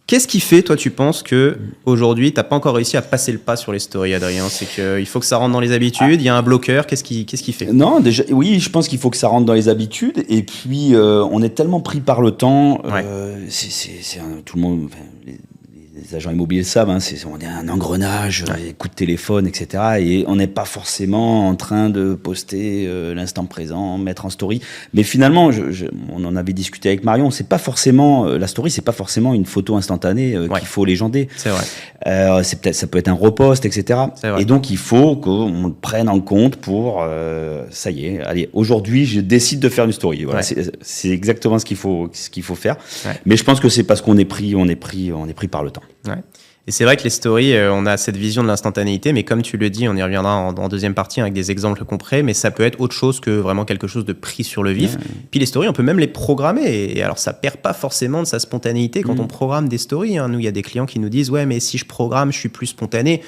Qu'est-ce qui fait, toi, tu penses qu'aujourd'hui, tu n'as pas encore réussi à passer le pas sur les stories, Adrien ? C'est qu'il faut que ça rentre dans les habitudes, il y a un bloqueur, qu'est-ce qui fait ? Non, déjà, oui, je pense qu'il faut que ça rentre dans les habitudes, et puis on est tellement pris par le temps, tout le monde... les les agents immobiliers le savent, on est un engrenage, coup de téléphone, etc. Et on n'est pas forcément en train de poster l'instant présent, mettre en story. Mais finalement, on en avait discuté avec Marion, c'est pas forcément la story, c'est pas forcément une photo instantanée qu'il faut légender. C'est vrai. Ça peut être un repost, etc. Et donc il faut qu'on le prenne en compte pour ça y est, allez, aujourd'hui je décide de faire une story. Voilà, c'est exactement ce qu'il faut faire. Ouais. Mais je pense que c'est parce qu'on est pris par le temps. Ouais. Et c'est vrai que les stories, on a cette vision de l'instantanéité, mais comme tu le dis, on y reviendra en deuxième partie avec des exemples concrets, mais ça peut être autre chose que vraiment quelque chose de pris sur le vif. Ouais. Puis les stories, on peut même les programmer, et alors ça perd pas forcément de sa spontanéité quand on programme des stories. Nous, il y a des clients qui nous disent « Ouais, mais si je programme, je suis plus spontané ».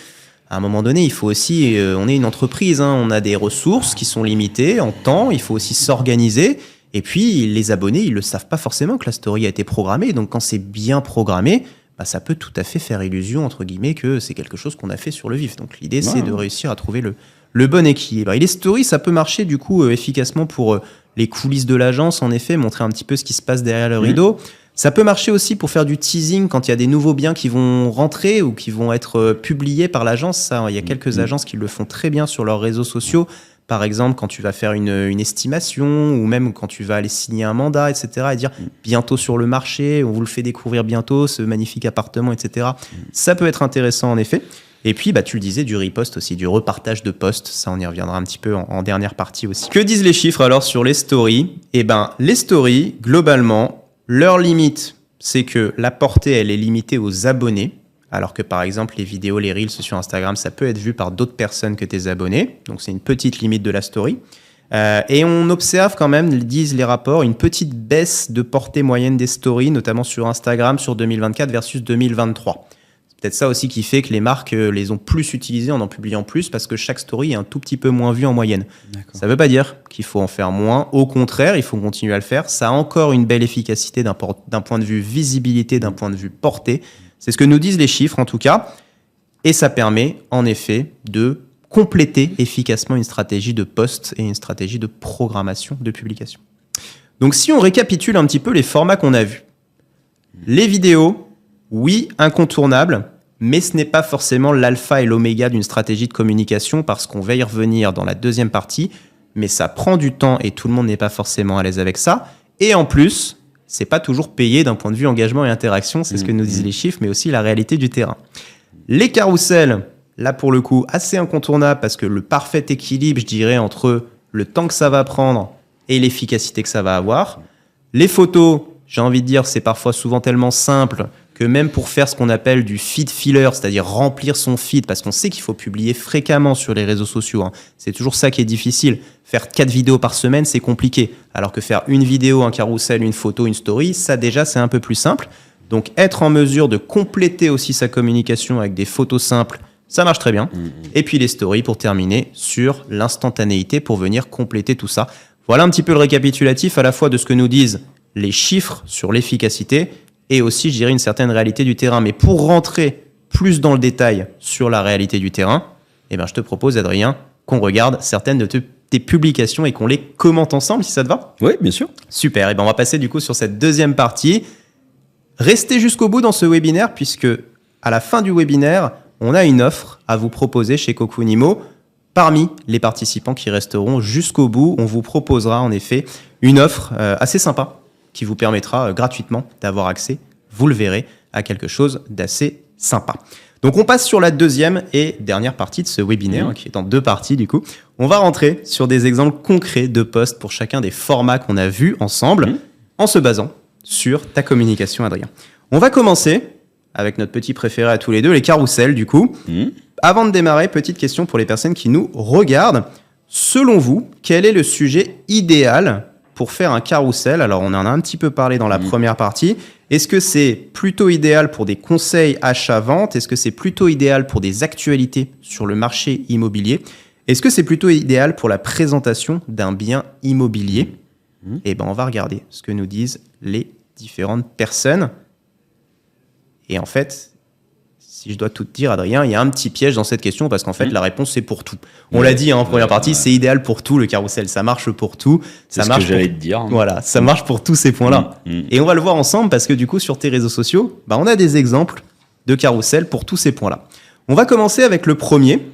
À un moment donné, il faut aussi, on est une entreprise, on a des ressources qui sont limitées en temps, il faut aussi s'organiser. Et puis, les abonnés, ils ne le savent pas forcément que la story a été programmée. Donc, quand c'est bien programmé, ça peut tout à fait faire illusion, entre guillemets, que c'est quelque chose qu'on a fait sur le vif. Donc, l'idée, c'est de réussir à trouver le bon équilibre. Et les stories, ça peut marcher, du coup, efficacement pour les coulisses de l'agence, en effet, montrer un petit peu ce qui se passe derrière le rideau. Ça peut marcher aussi pour faire du teasing quand il y a des nouveaux biens qui vont rentrer ou qui vont être publiés par l'agence. Ça, il y a quelques agences qui le font très bien sur leurs réseaux sociaux. Par exemple, quand tu vas faire une estimation ou même quand tu vas aller signer un mandat, etc. et dire bientôt sur le marché, on vous le fait découvrir bientôt, ce magnifique appartement, etc. Ça peut être intéressant en effet. Et puis, tu le disais, du repost aussi, du repartage de posts. Ça, on y reviendra un petit peu en dernière partie aussi. Que disent les chiffres alors sur les stories ? Les stories, globalement, leur limite, c'est que la portée, elle est limitée aux abonnés. Alors que par exemple, les vidéos, les Reels sur Instagram, ça peut être vu par d'autres personnes que tes abonnés. Donc, c'est une petite limite de la story. Et on observe quand même, disent les rapports, une petite baisse de portée moyenne des stories, notamment sur Instagram, sur 2024 versus 2023. C'est peut-être ça aussi qui fait que les marques les ont plus utilisées en publiant plus, parce que chaque story est un tout petit peu moins vue en moyenne. D'accord. Ça ne veut pas dire qu'il faut en faire moins. Au contraire, il faut continuer à le faire. Ça a encore une belle efficacité d'un point de vue visibilité, d'un point de vue portée. C'est ce que nous disent les chiffres, en tout cas. Et ça permet, en effet, de compléter efficacement une stratégie de post et une stratégie de programmation de publication. Donc, si on récapitule un petit peu les formats qu'on a vus. Les vidéos, oui, incontournables, mais ce n'est pas forcément l'alpha et l'oméga d'une stratégie de communication parce qu'on va y revenir dans la deuxième partie, mais ça prend du temps et tout le monde n'est pas forcément à l'aise avec ça. Et en plus, c'est pas toujours payé d'un point de vue engagement et interaction, c'est ce que nous disent les chiffres, mais aussi la réalité du terrain. Les carousels, là pour le coup, assez incontournables parce que le parfait équilibre, je dirais, entre le temps que ça va prendre et l'efficacité que ça va avoir. Les photos, j'ai envie de dire, c'est parfois souvent tellement simple que même pour faire ce qu'on appelle du feed filler, c'est-à-dire remplir son feed, parce qu'on sait qu'il faut publier fréquemment sur les réseaux sociaux, c'est toujours ça qui est difficile. Faire 4 vidéos par semaine, c'est compliqué. Alors que faire une vidéo, un carrousel, une photo, une story, ça déjà, c'est un peu plus simple. Donc, être en mesure de compléter aussi sa communication avec des photos simples, ça marche très bien. Et puis les stories, pour terminer, sur l'instantanéité, pour venir compléter tout ça. Voilà un petit peu le récapitulatif à la fois de ce que nous disent les chiffres sur l'efficacité et aussi, je dirais, une certaine réalité du terrain. Mais pour rentrer plus dans le détail sur la réalité du terrain, je te propose, Adrien, qu'on regarde certaines de tes publications et qu'on les commente ensemble, si ça te va ? Oui, bien sûr. Super. On va passer du coup sur cette deuxième partie. Restez jusqu'au bout dans ce webinaire, puisque à la fin du webinaire, on a une offre à vous proposer chez Cocoon Immo. Parmi les participants qui resteront jusqu'au bout, on vous proposera en effet une offre assez sympa qui vous permettra gratuitement d'avoir accès, vous le verrez, à quelque chose d'assez sympa. Donc on passe sur la deuxième et dernière partie de ce webinaire, qui est en 2 parties du coup. On va rentrer sur des exemples concrets de posts pour chacun des formats qu'on a vus ensemble, en se basant sur ta communication, Adrien. On va commencer avec notre petit préféré à tous les deux, les carousels du coup. Avant de démarrer, petite question pour les personnes qui nous regardent. Selon vous, quel est le sujet idéal pour faire un carrousel? Alors, on en a un petit peu parlé dans la première partie. Est-ce que c'est plutôt idéal pour des conseils achat-vente? Est-ce que c'est plutôt idéal pour des actualités sur le marché immobilier? Est-ce que c'est plutôt idéal pour la présentation d'un bien immobilier? On va regarder ce que nous disent les différentes personnes. Et en fait, si je dois tout te dire, Adrien, il y a un petit piège dans cette question parce qu'en fait, la réponse, c'est pour tout. On l'a dit en première partie, c'est idéal pour tout, le carrousel. Ça marche pour tout. C'est ce que j'allais te dire. Voilà, ça marche pour tous ces points-là. Et on va le voir ensemble parce que du coup, sur tes réseaux sociaux, on a des exemples de carrousel pour tous ces points-là. On va commencer avec le premier,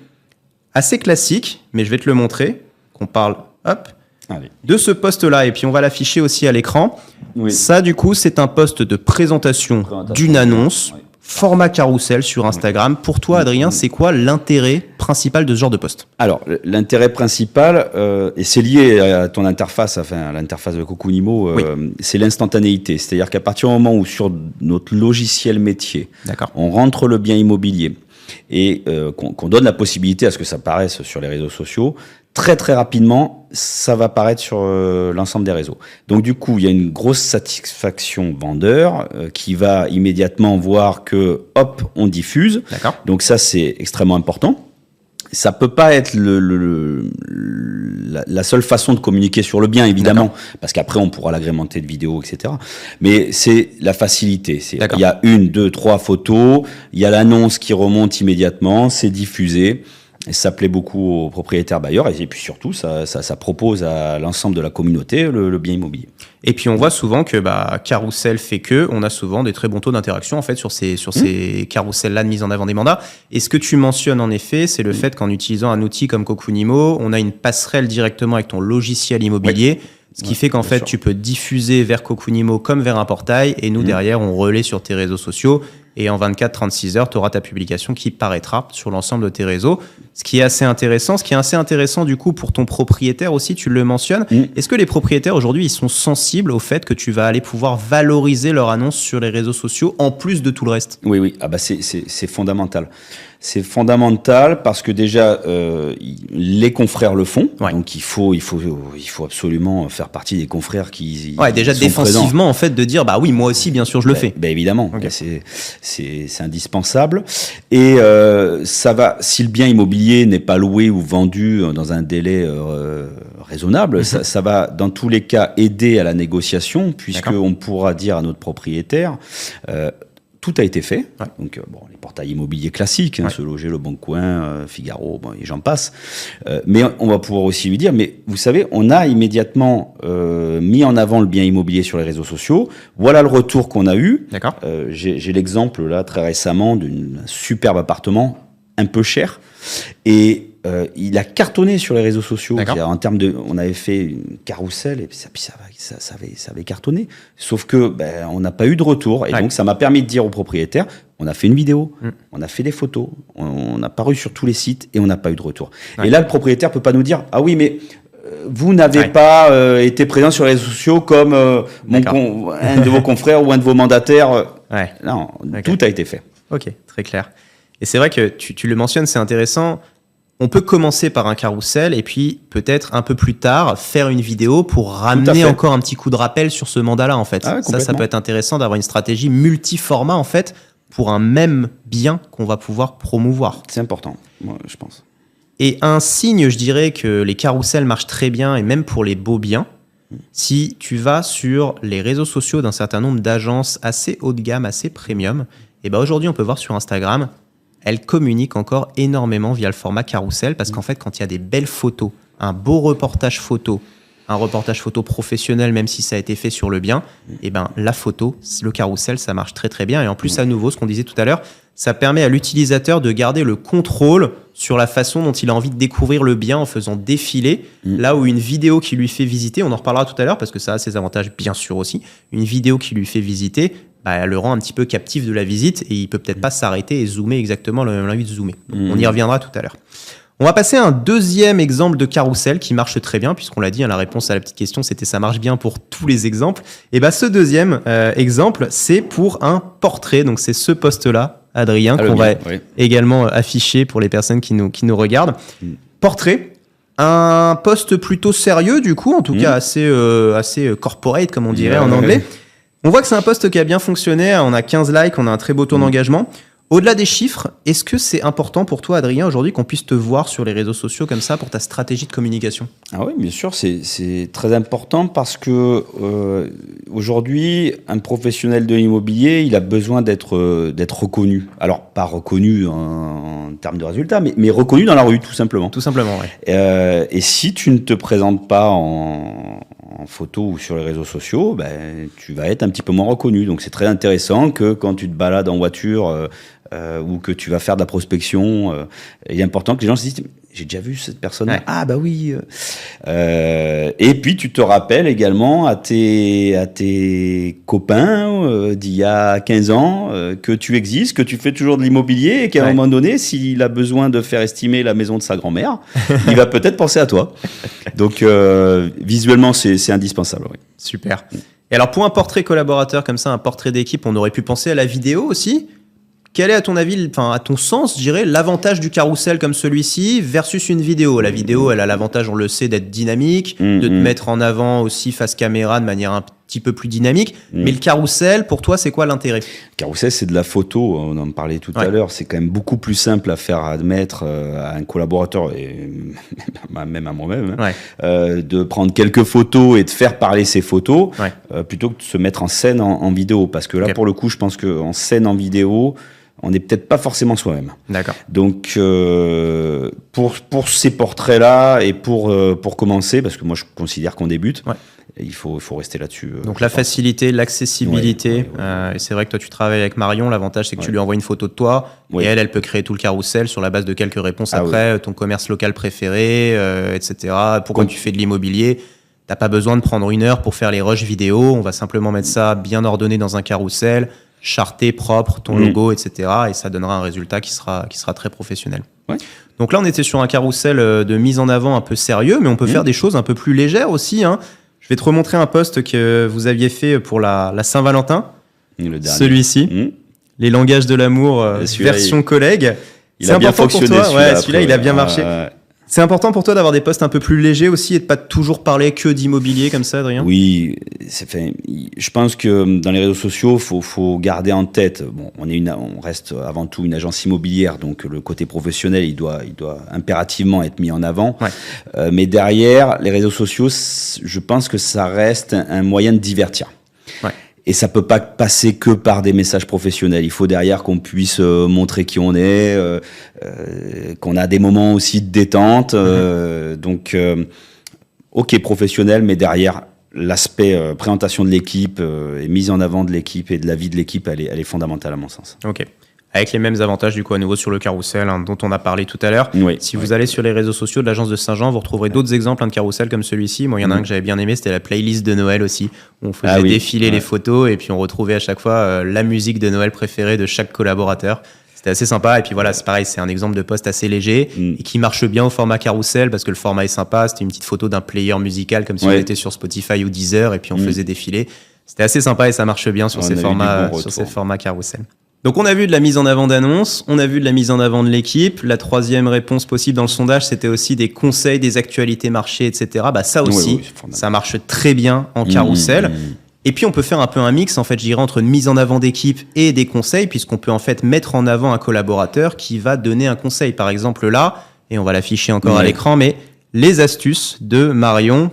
assez classique, mais je vais te le montrer, qu'on parle, hop, Allez. de ce post-là, et puis on va l'afficher aussi à l'écran. Oui. Ça, du coup, c'est un post de présentation d'une annonce, oui. format carrousel sur Instagram. Pour toi, Adrien, c'est quoi l'intérêt principal de ce genre de post? Alors, l'intérêt principal, et c'est lié à ton interface, enfin à l'interface de Cocunimo, c'est l'instantanéité. C'est-à-dire qu'à partir du moment où sur notre logiciel métier, D'accord. on rentre le bien immobilier et qu'on donne la possibilité à ce que ça apparaisse sur les réseaux sociaux, très très rapidement, ça va apparaître sur l'ensemble des réseaux. Donc du coup, il y a une grosse satisfaction vendeur qui va immédiatement voir que, hop, on diffuse. D'accord. Donc ça, c'est extrêmement important. Ça peut pas être la seule façon de communiquer sur le bien, évidemment, parce qu'après on pourra l'agrémenter de vidéos, etc. Mais c'est la facilité. Il y a 1, 2, 3 photos, il y a l'annonce qui remonte immédiatement, c'est diffusé. Et ça plaît beaucoup aux propriétaires bailleurs et puis surtout ça propose à l'ensemble de la communauté le bien immobilier. Et puis on voit souvent que Carousel fait que on a souvent des très bons taux d'interaction en fait sur ces carousels-là de mise en avant des mandats. Et ce que tu mentionnes en effet, c'est le fait qu'en utilisant un outil comme Cocunimo, on a une passerelle directement avec ton logiciel immobilier. Ce qui fait qu'en fait, tu peux diffuser vers Cocunimo comme vers un portail et nous, derrière, on relaie sur tes réseaux sociaux et en 24-36 heures, tu auras ta publication qui paraîtra sur l'ensemble de tes réseaux. Ce qui est assez intéressant. Ce qui est assez intéressant du coup pour ton propriétaire aussi, tu le mentionnes. Est-ce que les propriétaires aujourd'hui, ils sont sensibles au fait que tu vas aller pouvoir valoriser leur annonce sur les réseaux sociaux en plus de tout le reste? Oui. Ah bah c'est fondamental. C'est fondamental parce que déjà les confrères le font, donc il faut absolument faire partie des confrères qui déjà sont défensivement présents. En fait de dire oui moi aussi bien sûr je le fais. Évidemment, c'est indispensable et ça va si le bien immobilier n'est pas loué ou vendu dans un délai raisonnable, ça va dans tous les cas aider à la négociation puisque on pourra dire à notre propriétaire tout a été fait. Donc, les portails immobiliers classiques, Se Loger, Le Bon Coin, Figaro, et j'en passe. Mais on va pouvoir aussi lui dire, mais vous savez, on a immédiatement mis en avant le bien immobilier sur les réseaux sociaux. Voilà le retour qu'on a eu. J'ai l'exemple, là, très récemment, d'un superbe appartement, un peu cher. Et il a cartonné sur les réseaux sociaux. En termes on avait fait une carrousel et puis ça avait cartonné. Sauf que on n'a pas eu de retour et donc ça m'a permis de dire au propriétaire, on a fait une vidéo, on a fait des photos, on a paru sur tous les sites et on n'a pas eu de retour. Et là, le propriétaire peut pas nous dire, ah oui, mais vous n'avez pas été présent sur les réseaux sociaux comme un de vos confrères ou un de vos mandataires. Non, tout a été fait. Ok, très clair. Et c'est vrai que tu le mentionnes, c'est intéressant. On peut commencer par un carrousel et puis peut-être un peu plus tard faire une vidéo pour ramener encore un petit coup de rappel sur ce mandat-là en fait. Ça peut être intéressant d'avoir une stratégie multi-format en fait pour un même bien qu'on va pouvoir promouvoir. C'est important, moi, je pense. Et un signe, je dirais que les carousels marchent très bien et même pour les beaux biens, si tu vas sur les réseaux sociaux d'un certain nombre d'agences assez haut de gamme, assez premium, et aujourd'hui on peut voir sur Instagram, elle communique encore énormément via le format carrousel parce qu'en fait, quand il y a des belles photos, un beau reportage photo, un reportage photo professionnel, même si ça a été fait sur le bien, la photo, le carrousel, ça marche très très bien. Et en plus, à nouveau, ce qu'on disait tout à l'heure, ça permet à l'utilisateur de garder le contrôle sur la façon dont il a envie de découvrir le bien en faisant défiler, là où une vidéo qui lui fait visiter, on en reparlera tout à l'heure parce que ça a ses avantages bien sûr aussi, une vidéo qui lui fait visiter, elle le rend un petit peu captif de la visite et il peut peut-être pas s'arrêter et zoomer exactement là où il a envie de zoomer. On y reviendra tout à l'heure. On va passer à un deuxième exemple de carrousel qui marche très bien, puisqu'on l'a dit, la réponse à la petite question, c'était ça marche bien pour tous les exemples. Et ce deuxième exemple, c'est pour un portrait. Donc c'est ce post-là, Adrien, qu'on va également afficher pour les personnes qui nous regardent. Portrait. Un post plutôt sérieux, du coup, en tout cas assez corporate, comme on dirait en anglais. On voit que c'est un post qui a bien fonctionné, on a 15 likes, on a un très beau taux d'engagement. Au-delà des chiffres, est-ce que c'est important pour toi, Adrien, aujourd'hui, qu'on puisse te voir sur les réseaux sociaux comme ça pour ta stratégie de communication? Ah oui, bien sûr, c'est très important parce que aujourd'hui, un professionnel de l'immobilier, il a besoin d'être reconnu. Alors, pas reconnu en termes de résultats, mais reconnu dans la rue, tout simplement. Tout simplement, oui. Et si tu ne te présentes pas en photo ou sur les réseaux sociaux, tu vas être un petit peu moins reconnu. Donc c'est très intéressant que quand tu te balades en voiture ou que tu vas faire de la prospection. Il est important que les gens se disent j'ai déjà vu cette personne. Ouais. Ah bah oui. Et puis tu te rappelles également à tes copains d'il y a 15 ans que tu existes, que tu fais toujours de l'immobilier et qu'à un moment donné, s'il a besoin de faire estimer la maison de sa grand-mère, il va peut-être penser à toi. Donc visuellement, c'est indispensable. Oui. Super. Et alors pour un portrait collaborateur comme ça, un portrait d'équipe, on aurait pu penser à la vidéo aussi. Quel est, à ton avis, enfin, à ton sens, je dirais, l'avantage du carrousel comme celui-ci versus une vidéo? La vidéo, elle a l'avantage, on le sait, d'être dynamique, de te mettre en avant aussi face caméra de manière un petit peu plus dynamique. Mais le carrousel, pour toi, c'est quoi l'intérêt? Carrousel, c'est de la photo, on en parlait tout à l'heure. C'est quand même beaucoup plus simple à faire admettre à un collaborateur, et même à moi-même, de prendre quelques photos et de faire parler ces photos, plutôt que de se mettre en scène en vidéo. Parce que là, pour le coup, je pense qu'en scène, en vidéo, on n'est peut-être pas forcément soi-même. D'accord. Donc, pour ces portraits-là et pour commencer, parce que moi, je considère qu'on débute, il faut rester là-dessus. Donc, la facilité, l'accessibilité. Et c'est vrai que toi, tu travailles avec Marion. L'avantage, c'est que tu lui envoies une photo de toi et elle peut créer tout le carrousel sur la base de quelques réponses après, ton commerce local préféré, etc. Pourquoi tu fais de l'immobilier? T'as pas besoin de prendre 1 heure pour faire les rushs vidéo. On va simplement mettre ça bien ordonné dans un carrousel, charté, propre, ton logo, etc. Et ça donnera un résultat qui sera très professionnel. Ouais. Donc là, on était sur un carrousel de mise en avant un peu sérieux, mais on peut faire des choses un peu plus légères aussi. Je vais te remontrer un post que vous aviez fait pour la Saint-Valentin. Celui-ci. Les langages de l'amour, version collègue. Il a bien fonctionné, celui-là, il a bien marché. C'est important pour toi d'avoir des posts un peu plus légers aussi et de pas toujours parler que d'immobilier comme ça, Adrien? Oui, je pense que dans les réseaux sociaux, faut garder en tête. Bon, on reste avant tout une agence immobilière, donc le côté professionnel, il doit impérativement être mis en avant. Mais derrière, les réseaux sociaux, je pense que ça reste un moyen de divertir. Et ça peut pas passer que par des messages professionnels. Il faut derrière qu'on puisse montrer qui on est, qu'on a des moments aussi de détente. Donc, ok, professionnel, mais derrière, l'aspect présentation de l'équipe et mise en avant de l'équipe et de la vie de l'équipe, elle est fondamentale à mon sens. Ok. Avec les mêmes avantages, du coup, à nouveau sur le carrousel, dont on a parlé tout à l'heure. Si vous allez sur les réseaux sociaux de l'agence de Saint-Jean, vous retrouverez d'autres exemples de carrousel comme celui-ci. Moi, il y en a un que j'avais bien aimé, c'était la playlist de Noël aussi, où on faisait défiler les photos et puis on retrouvait à chaque fois la musique de Noël préférée de chaque collaborateur. C'était assez sympa. Et puis voilà, c'est pareil, c'est un exemple de post assez léger et qui marche bien au format carrousel parce que le format est sympa. C'était une petite photo d'un player musical comme si on était sur Spotify ou Deezer et puis on faisait défiler. C'était assez sympa et ça marche bien sur ces formats carrousel. Donc on a vu de la mise en avant d'annonces, on a vu de la mise en avant de l'équipe. La troisième réponse possible dans le sondage, c'était aussi des conseils, des actualités marché, etc. Ça aussi, ça marche très bien en carrousel. Et puis on peut faire un peu un mix, en fait, je dirais, entre une mise en avant d'équipe et des conseils, puisqu'on peut en fait mettre en avant un collaborateur qui va donner un conseil. Par exemple là, et on va l'afficher encore à l'écran, mais les astuces de Marion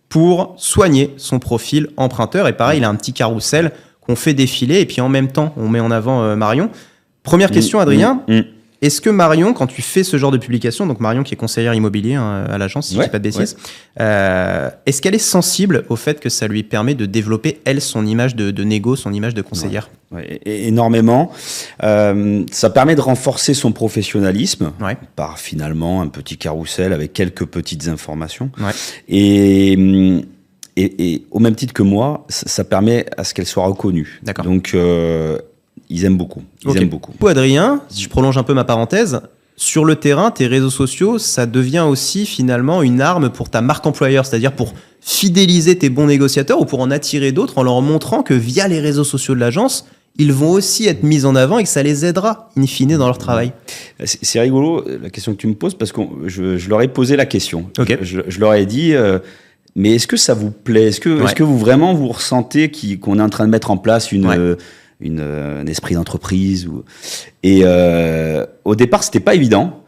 pour soigner son profil emprunteur. Et pareil, il a un petit carrousel qu'on fait défiler et puis en même temps, on met en avant Marion. Première question, Adrien. Est-ce que Marion, quand tu fais ce genre de publication, donc Marion qui est conseillère immobilier à l'agence, si je ne dis pas de bêtises, est-ce qu'elle est sensible au fait que ça lui permet de développer, elle, son image de négo, son image de conseillère? Énormément. Ça permet de renforcer son professionnalisme par finalement un petit carrousel avec quelques petites informations. Et au même titre que moi, ça permet à ce qu'elle soit reconnue. Donc, ils aiment beaucoup. Ils aiment beaucoup. Adrien, si je prolonge un peu ma parenthèse, sur le terrain, tes réseaux sociaux, ça devient aussi finalement une arme pour ta marque employeur, c'est-à-dire pour fidéliser tes bons négociateurs ou pour en attirer d'autres en leur montrant que via les réseaux sociaux de l'agence, ils vont aussi être mis en avant et que ça les aidera, in fine, dans leur travail. C'est rigolo, la question que tu me poses, parce que je leur ai posé la question. Je leur ai dit... mais est-ce que ça vous plaît? Est-ce que vous vraiment vous ressentez qu'on est en train de mettre en place un esprit d'entreprise Et au départ, c'était pas évident.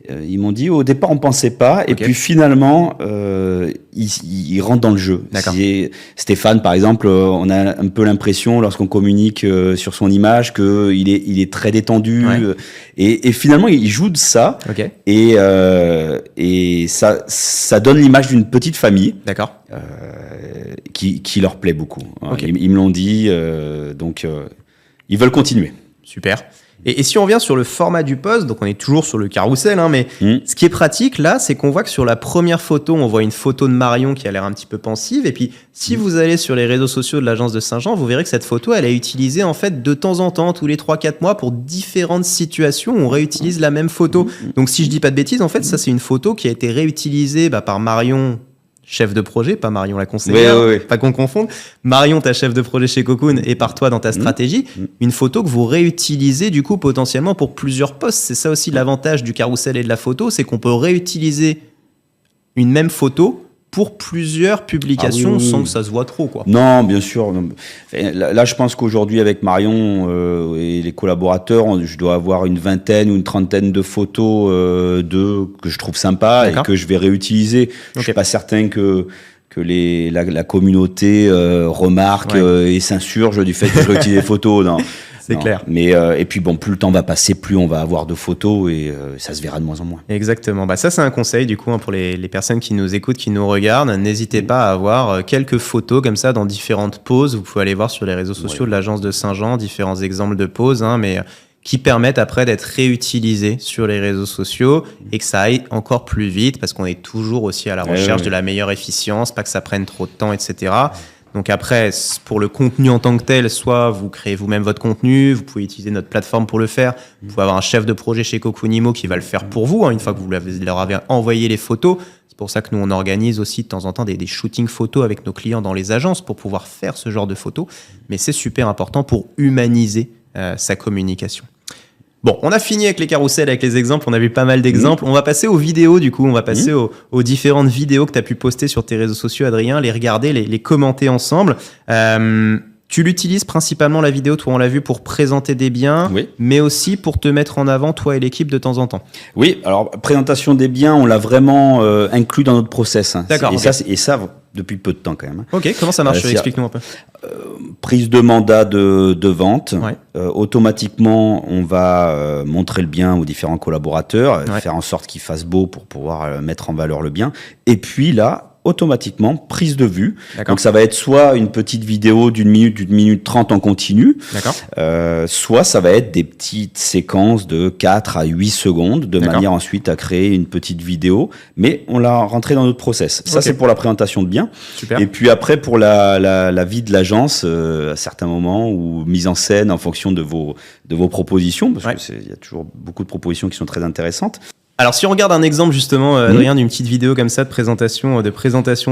Ils m'ont dit au départ on pensait pas et puis finalement ils rentrent dans le jeu. Stéphane par exemple, on a un peu l'impression lorsqu'on communique sur son image que il est très détendu et finalement il joue de ça et ça donne l'image d'une petite famille qui leur plaît beaucoup. Ils me l'ont dit donc ils veulent continuer. Super. Et si on revient sur le format du post, donc on est toujours sur le carrousel, hein, mais ce qui est pratique là, c'est qu'on voit que sur la première photo, on voit une photo de Marion qui a l'air un petit peu pensive. Et puis, si vous allez sur les réseaux sociaux de l'agence de Saint-Jean, vous verrez que cette photo, elle est utilisée en fait de temps en temps, tous les 3-4 mois, pour différentes situations où on réutilise la même photo. Donc, si je dis pas de bêtises, en fait, ça c'est une photo qui a été réutilisée par Marion, chef de projet, pas Marion la conseillère, pas qu'on confonde. Marion, ta chef de projet chez Cocoon, et par toi dans ta stratégie, une photo que vous réutilisez du coup potentiellement pour plusieurs posts. C'est ça aussi l'avantage du carrousel et de la photo, c'est qu'on peut réutiliser une même photo pour plusieurs publications sans que ça se voit trop, quoi. Non, bien sûr. Là, je pense qu'aujourd'hui, avec Marion et les collaborateurs, je dois avoir une vingtaine ou une trentaine de photos que je trouve sympas et que je vais réutiliser. Je suis pas certain que la communauté remarque et s'insurge du fait que je réutilise des photos. Non. C'est clair. Mais et puis bon, plus le temps va passer, plus on va avoir de photos et ça se verra de moins en moins. Exactement. Ça, c'est un conseil du coup pour les personnes qui nous écoutent, qui nous regardent. N'hésitez pas à avoir quelques photos comme ça dans différentes poses. Vous pouvez aller voir sur les réseaux sociaux de l'agence de Saint-Jean différents exemples de poses, mais qui permettent après d'être réutilisés sur les réseaux sociaux et que ça aille encore plus vite parce qu'on est toujours aussi à la recherche de la meilleure efficience, pas que ça prenne trop de temps, etc. Donc après, pour le contenu en tant que tel, soit vous créez vous-même votre contenu, vous pouvez utiliser notre plateforme pour le faire, vous pouvez avoir un chef de projet chez Cocoonimo qui va le faire pour vous, une fois que vous leur avez envoyé les photos. C'est pour ça que nous, on organise aussi de temps en temps des shootings photos avec nos clients dans les agences pour pouvoir faire ce genre de photos. Mais c'est super important pour humaniser sa communication. Bon, on a fini avec les carousels, avec les exemples, on a vu pas mal d'exemples. On va passer aux vidéos du coup, on va passer aux différentes vidéos que tu as pu poster sur tes réseaux sociaux, Adrien, les regarder, les commenter ensemble. Tu l'utilises principalement la vidéo, toi on l'a vu, pour présenter des biens, mais aussi pour te mettre en avant, toi et l'équipe, de temps en temps. Oui, alors présentation des biens, on l'a vraiment inclus dans notre process. D'accord. Et ça, depuis peu de temps quand même. Ok, comment ça marche? Explique-nous un peu. Prise de mandat de vente. Automatiquement, on va montrer le bien aux différents collaborateurs, faire en sorte qu'ils fassent beau pour pouvoir mettre en valeur le bien. Et puis là, automatiquement, prise de vue. Donc ça va être soit une petite vidéo d'une minute 30 en continu, soit ça va être des petites séquences de 4 à 8 secondes, de manière ensuite à créer une petite vidéo, mais on l'a rentré dans notre process. Ça, c'est pour la présentation de biens. Super. Et puis après, pour la vie de l'agence, à certains moments, ou mise en scène en fonction de vos propositions, parce qu'il y a toujours beaucoup de propositions qui sont très intéressantes. Alors, si on regarde un exemple, justement, Adrien, d'une petite vidéo comme ça de présentation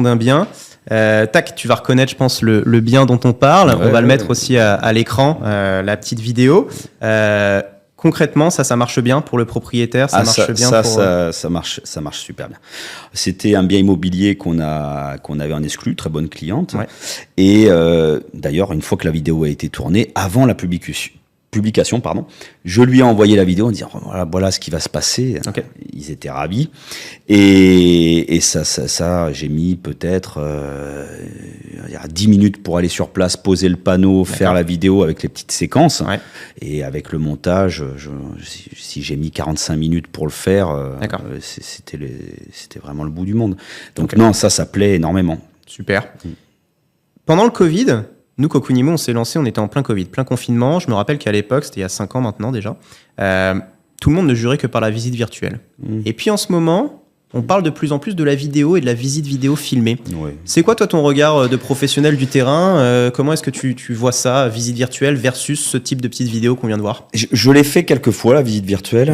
d'un bien, tu vas reconnaître, je pense, le bien dont on parle. On va le mettre aussi à l'écran, la petite vidéo. Concrètement, ça marche bien pour le propriétaire, ça marche super bien. C'était un bien immobilier qu'on avait en exclu, très bonne cliente. Et d'ailleurs, une fois que la vidéo a été tournée, avant la publication, je lui ai envoyé la vidéo en disant voilà ce qui va se passer. Ils étaient ravis et ça j'ai mis peut-être 10 minutes pour aller sur place, poser le panneau, faire la vidéo avec les petites séquences et avec le montage. Si j'ai mis 45 minutes pour le faire, c'était vraiment le bout du monde. Donc non, ça plaît énormément. Super. Pendant le Covid, nous, Cocoonimo, on s'est lancé, on était en plein Covid, plein confinement. Je me rappelle qu'à l'époque, c'était il y a 5 ans maintenant déjà, tout le monde ne jurait que par la visite virtuelle. Et puis en ce moment, on parle de plus en plus de la vidéo et de la visite vidéo filmée. C'est quoi, toi, ton regard de professionnel du terrain? Comment est-ce que tu vois ça, visite virtuelle versus ce type de petite vidéo qu'on vient de voir? Je l'ai fait quelques fois, la visite virtuelle.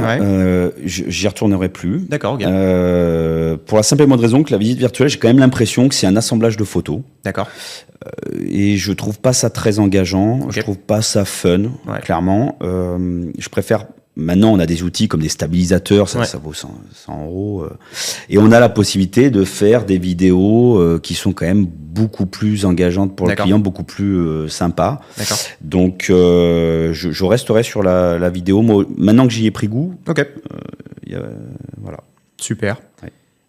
J'y retournerai plus. D'accord, pour la simple et bonne raison que la visite virtuelle, j'ai quand même l'impression que c'est un assemblage de photos. D'accord. Et je trouve pas ça très engageant. Je trouve pas ça fun, clairement. Je préfère... Maintenant, on a des outils comme des stabilisateurs, ça vaut 100 €. Et on a la possibilité de faire des vidéos qui sont quand même beaucoup plus engageantes pour le client, beaucoup plus sympas. Donc, je resterai sur la vidéo. Moi, maintenant que j'y ai pris goût, voilà. Super.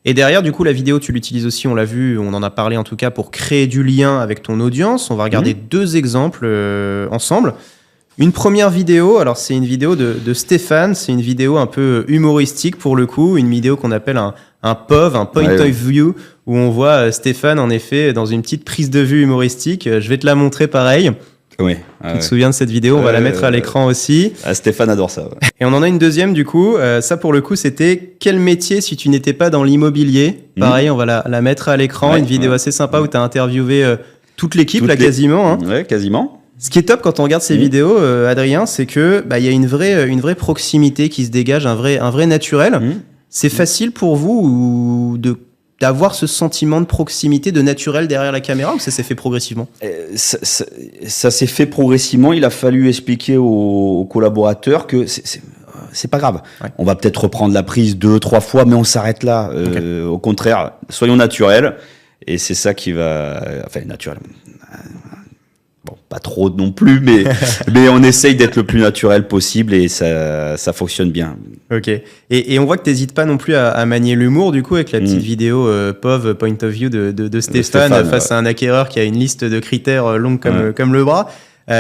Et derrière, du coup, la vidéo, tu l'utilises aussi, on l'a vu, on en a parlé en tout cas, pour créer du lien avec ton audience. On va regarder 2 exemples ensemble. Une première vidéo, alors c'est une vidéo de Stéphane, c'est une vidéo un peu humoristique pour le coup, une vidéo qu'on appelle un POV, un Point of View, où on voit Stéphane en effet dans une petite prise de vue humoristique. Je vais te la montrer pareil. Oui. Tu te souviens de cette vidéo? On va la mettre à l'écran aussi. Stéphane adore ça. Ouais. Et on en a une deuxième du coup. Ça pour le coup, c'était quel métier si tu n'étais pas dans l'immobilier? Pareil, on va la mettre à l'écran. Une vidéo assez sympa où tu as interviewé toute l'équipe, quasiment. Hein. Ouais, quasiment. Ce qui est top quand on regarde ces vidéos, Adrien, c'est que y a une vraie proximité qui se dégage, un vrai naturel. C'est facile pour vous d'avoir ce sentiment de proximité, de naturel derrière la caméra, ou ça s'est fait progressivement? Ça s'est fait progressivement. Il a fallu expliquer aux collaborateurs que c'est pas grave. Ouais. On va peut-être reprendre la prise 2-3 fois, mais on s'arrête là. Au contraire, soyons naturels. Et c'est ça qui va... Enfin, naturel... Bon, pas trop non plus, mais on essaye d'être le plus naturel possible et ça fonctionne bien. Ok. Et on voit que tu n'hésites pas non plus à manier l'humour, du coup, avec la petite vidéo POV, Point of View de Stéphane face à un acquéreur qui a une liste de critères longue comme le bras.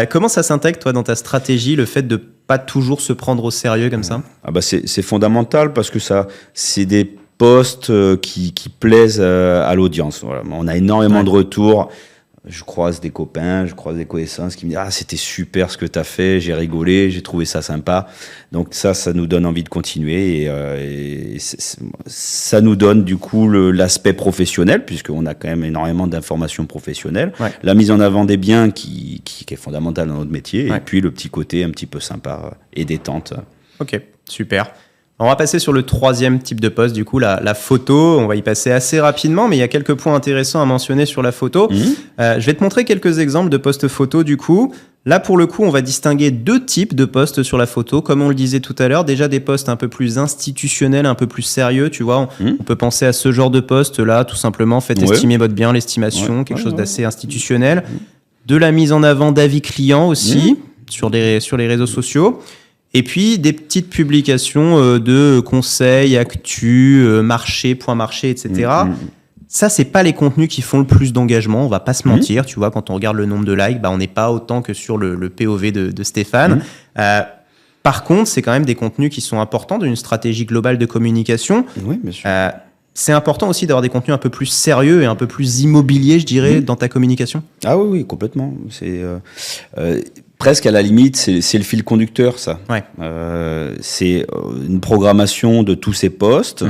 Comment ça s'intègre, toi, dans ta stratégie, le fait de pas toujours se prendre au sérieux comme ça? C'est fondamental parce que c'est des posts qui plaisent à l'audience. Voilà. On a énormément de retours. Je croise des copains, je croise des connaissances qui me disent « Ah, c'était super ce que tu as fait, j'ai rigolé, j'ai trouvé ça sympa. » Donc ça nous donne envie de continuer et ça nous donne du coup l'aspect professionnel, puisqu'on a quand même énormément d'informations professionnelles. Ouais. La mise en avant des biens qui est fondamentale dans notre métier, et puis le petit côté un petit peu sympa et détente. Ok, super. On va passer sur le troisième type de poste, du coup, la photo. On va y passer assez rapidement, mais il y a quelques points intéressants à mentionner sur la photo. Je vais te montrer quelques exemples de postes photo, du coup. Là, pour le coup, on va distinguer deux types de postes sur la photo. Comme on le disait tout à l'heure, déjà des postes un peu plus institutionnels, un peu plus sérieux, tu vois. On peut penser à ce genre de poste-là, tout simplement. Faites estimer votre bien, l'estimation, quelque chose d'assez institutionnel. De la mise en avant d'avis clients aussi, sur les réseaux sociaux. Et puis, des petites publications de conseils, actu, marché, point marché, etc. Ça, c'est pas les contenus qui font le plus d'engagement. On va pas se mentir. Tu vois, quand on regarde le nombre de likes, on n'est pas autant que sur le POV de Stéphane. Par contre, c'est quand même des contenus qui sont importants d'une stratégie globale de communication. Oui, bien sûr. C'est important aussi d'avoir des contenus un peu plus sérieux et un peu plus immobiliers, je dirais, dans ta communication. Ah oui, complètement. C'est... presque à la limite, c'est le fil conducteur, ça. Ouais. C'est une programmation de tous ces postes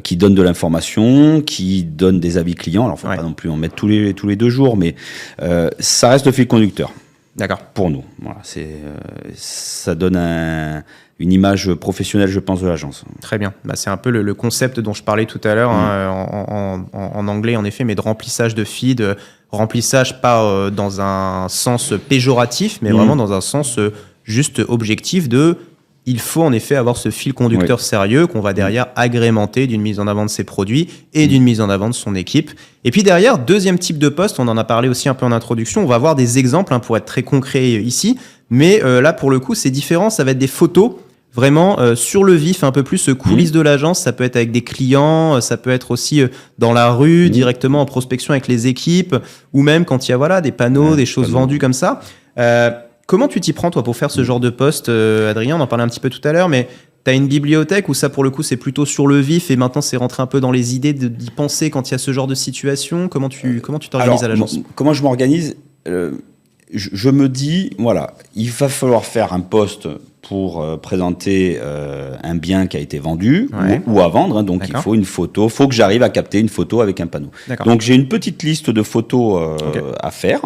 qui donne de l'information, qui donne des avis clients. Alors, il ne faut pas non plus en mettre tous les 2 jours, mais ça reste le fil conducteur. D'accord. Pour nous. Voilà, ça donne une image professionnelle, je pense, de l'agence. Très bien. C'est un peu le concept dont je parlais tout à l'heure, en anglais, en effet, mais de remplissage de feed. Remplissage pas dans un sens péjoratif, mais vraiment dans un sens juste objectif il faut en effet avoir ce fil conducteur sérieux qu'on va derrière agrémenter d'une mise en avant de ses produits et d'une mise en avant de son équipe. Et puis derrière, deuxième type de poste, on en a parlé aussi un peu en introduction, on va avoir des exemples pour être très concret ici, mais là pour le coup c'est différent, ça va être des photos vraiment sur le vif, un peu plus coulisses de l'agence. Ça peut être avec des clients, ça peut être aussi dans la rue, directement en prospection avec les équipes, ou même quand il y a des panneaux, des choses vendues comme ça. Comment tu t'y prends, toi, pour faire ce genre de poste, Adrien? On en parlait un petit peu tout à l'heure, mais tu as une bibliothèque où ça, pour le coup, c'est plutôt sur le vif et maintenant, c'est rentré un peu dans les idées d'y penser quand il y a ce genre de situation. Comment tu t'organises à l'agence? Comment je m'organise? Je me dis, voilà, il va falloir faire un poste pour présenter un bien qui a été vendu ou à vendre. Donc, il faut une photo. Il faut que j'arrive à capter une photo avec un panneau. Donc, j'ai une petite liste de photos à faire.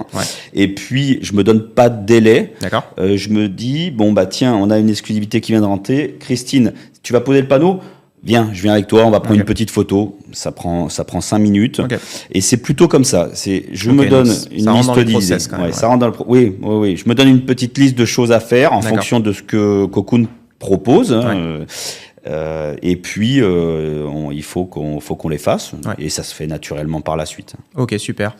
Et puis, je me donne pas de délai. Je me dis, tiens, on a une exclusivité qui vient de rentrer. Christine, tu vas poser le panneau? Viens, je viens avec toi, on va prendre une petite photo. Ça prend 5 minutes. Et c'est plutôt comme ça. Je me donne une liste d'idées. Ça rentre dans le oui. Je me donne une petite liste de choses à faire en fonction de ce que Cocoon propose. Et puis, il faut qu'on les fasse. Et ça se fait naturellement par la suite. Ok, super.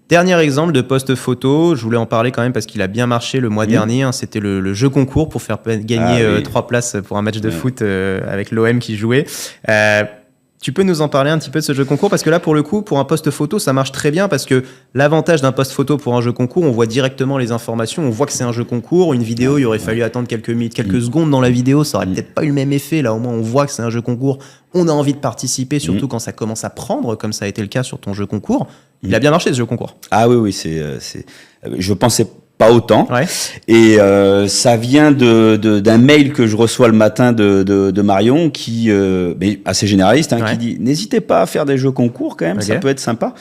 Dernier exemple de post photo, je voulais en parler quand même parce qu'il a bien marché le mois dernier. C'était le jeu concours pour faire gagner 3 places pour un match de foot avec l'OM qui jouait. Tu peux nous en parler un petit peu de ce jeu concours? Parce que là, pour le coup, pour un post photo, ça marche très bien parce que l'avantage d'un post photo pour un jeu concours, on voit directement les informations, on voit que c'est un jeu concours. Une vidéo, il aurait fallu attendre quelques minutes, quelques secondes dans la vidéo, ça aurait peut-être pas eu le même effet. Là, au moins, on voit que c'est un jeu concours. On a envie de participer, surtout quand ça commence à prendre, comme ça a été le cas sur ton jeu concours. Il a bien marché, ce jeu concours. Ah oui, je pensais pas autant. Ouais. Et ça vient d'un mail que je reçois le matin de Marion, qui mais assez généraliste, Ouais. qui dit n'hésitez pas à faire des jeux concours quand même, Ok. ça peut être sympa.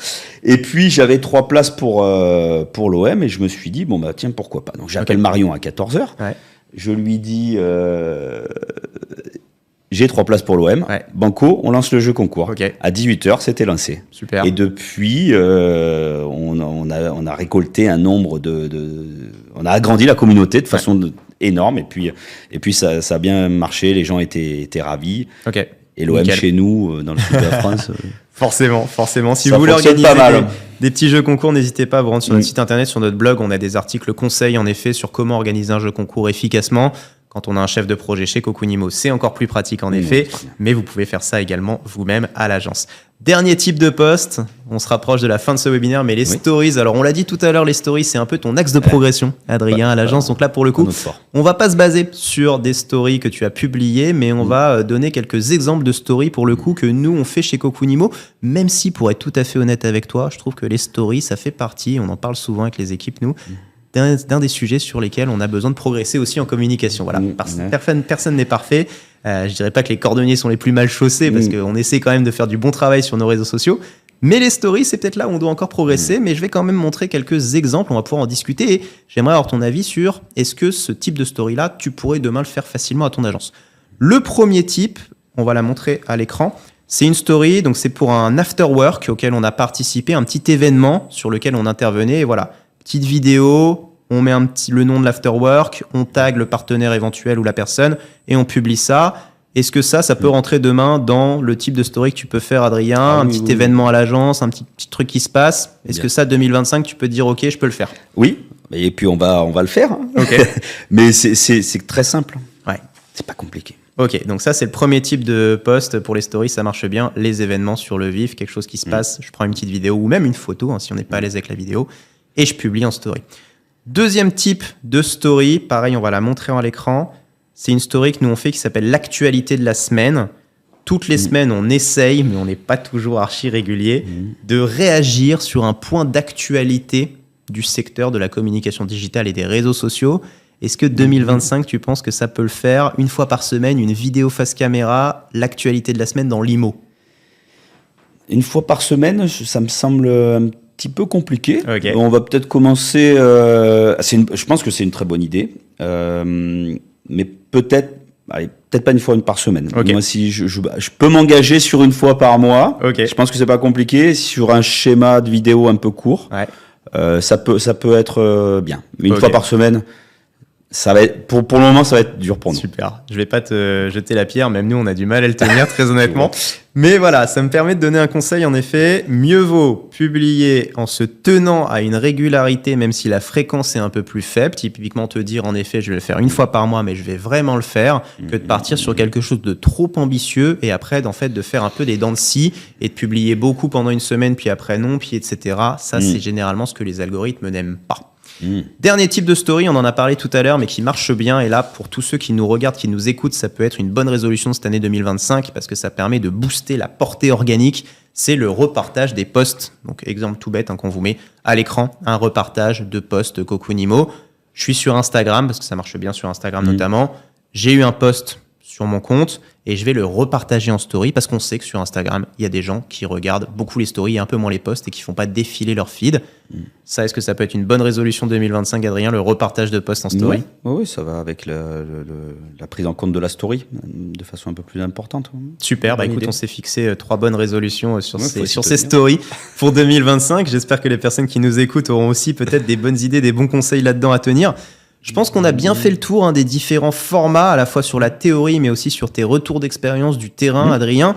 Et puis j'avais 3 places pour l'OM et je me suis dit bon bah tiens pourquoi pas. Donc j'appelle Ok. Marion à 14h. Ouais. Je lui dis j'ai 3 places pour l'OM. Ouais. Banco, on lance le jeu concours. Ok. À 18h, c'était lancé. Super. Et depuis, on a récolté un nombre on a agrandi la communauté de façon énorme. Et puis ça a bien marché. Les gens étaient ravis. Ok. Et l'OM Nickel. chez nous, dans le sud de la France. Forcément. Si Ça vous voulez fonctionne organiser pas mal. des petits jeux concours, n'hésitez pas à vous rendre sur notre site internet, sur notre blog. On a des articles conseils, en effet, sur comment organiser un jeu concours efficacement. Quand on a un chef de projet chez Cocoonimo, c'est encore plus pratique, en effet. très bien. Mais vous pouvez faire ça également vous-même à l'agence. Dernier type de post. On se rapproche de la fin de ce webinaire, mais les stories. Alors, on l'a dit tout à l'heure, les stories, c'est un peu ton axe de progression, Adrien, à l'agence. Donc là, pour le coup, on va pas se baser sur des stories que tu as publiées, mais on va donner quelques exemples de stories pour le coup que nous on fait chez Cocoonimo. Même si, pour être tout à fait honnête avec toi, je trouve que les stories, ça fait partie, on en parle souvent avec les équipes, nous, d'un des sujets sur lesquels on a besoin de progresser aussi en communication. Voilà, personne n'est parfait. Je dirais pas que les cordonniers sont les plus mal chaussés parce qu'on essaie quand même de faire du bon travail sur nos réseaux sociaux. Mais les stories, c'est peut-être là où on doit encore progresser. Mais je vais quand même montrer quelques exemples. On va pouvoir en discuter. Et j'aimerais avoir ton avis sur est-ce que ce type de story-là, tu pourrais demain le faire facilement à ton agence. Le premier type, on va la montrer à l'écran. C'est une story, donc c'est pour un after work auquel on a participé, un petit événement sur lequel on intervenait. Et voilà, petite vidéo, on met le nom de l'afterwork, on tag le partenaire éventuel ou la personne et on publie ça. Est-ce que ça peut rentrer demain dans le type de story que tu peux faire, Adrien? Un petit événement à l'agence, un petit truc qui se passe. Est-ce que ça, 2025, tu peux te dire, OK, je peux le faire? Oui, et puis on va le faire. Hein. Okay. Mais c'est très simple. Ouais. C'est pas compliqué. Ok, donc ça c'est le premier type de post pour les stories, ça marche bien. Les événements sur le vif, quelque chose qui se passe, je prends une petite vidéo ou même une photo si on n'est pas à l'aise avec la vidéo et je publie en story. Deuxième type de story, pareil, on va la montrer à l'écran. C'est une story que nous on fait qui s'appelle l'actualité de la semaine. Toutes les semaines, on essaye, mais on n'est pas toujours archi régulier, de réagir sur un point d'actualité du secteur de la communication digitale et des réseaux sociaux. Est-ce que 2025, tu penses que ça peut le faire une fois par semaine, une vidéo face caméra, l'actualité de la semaine dans l'IMO? Une fois par semaine, ça me semble un petit peu compliqué. Okay. On va peut-être commencer... je pense que c'est une très bonne idée. Mais peut-être pas une fois par semaine. Okay. Moi, si je peux m'engager sur une fois par mois. Okay. Je pense que c'est pas compliqué. Sur un schéma de vidéo un peu court, ça peut être bien. Mais une fois par semaine... Ça va être, pour le moment, ça va être dur pour nous. Super. Je vais pas te jeter la pierre, même nous, on a du mal à le tenir, très honnêtement. Mais voilà, ça me permet de donner un conseil, en effet. Mieux vaut publier en se tenant à une régularité, même si la fréquence est un peu plus faible. Typiquement, te dire, en effet, je vais le faire une fois par mois, mais je vais vraiment le faire, que de partir sur quelque chose de trop ambitieux et après, en fait, de faire un peu des dents de scie et de publier beaucoup pendant une semaine, puis après non, puis etc. Ça, c'est généralement ce que les algorithmes n'aiment pas. Dernier type de story, on en a parlé tout à l'heure, mais qui marche bien. Et là, pour tous ceux qui nous regardent, qui nous écoutent, ça peut être une bonne résolution de cette année 2025 parce que ça permet de booster la portée organique. C'est le repartage des posts. Donc, exemple tout bête qu'on vous met à l'écran, un repartage de posts Cocoonimo. Je suis sur Instagram parce que ça marche bien sur Instagram notamment. J'ai eu un post sur mon compte et je vais le repartager en story parce qu'on sait que sur Instagram, il y a des gens qui regardent beaucoup les stories et un peu moins les posts et qui font pas défiler leur feed. Ça, est-ce que ça peut être une bonne résolution 2025, Adrien, le repartage de posts en story? Oui, ça va avec la prise en compte de la story de façon un peu plus importante. Super, écoute, on s'est fixé 3 bonnes résolutions sur ces stories pour 2025. J'espère que les personnes qui nous écoutent auront aussi peut-être des bonnes idées, des bons conseils là-dedans à tenir. Je pense qu'on a bien fait le tour des différents formats, à la fois sur la théorie, mais aussi sur tes retours d'expérience du terrain, Adrien.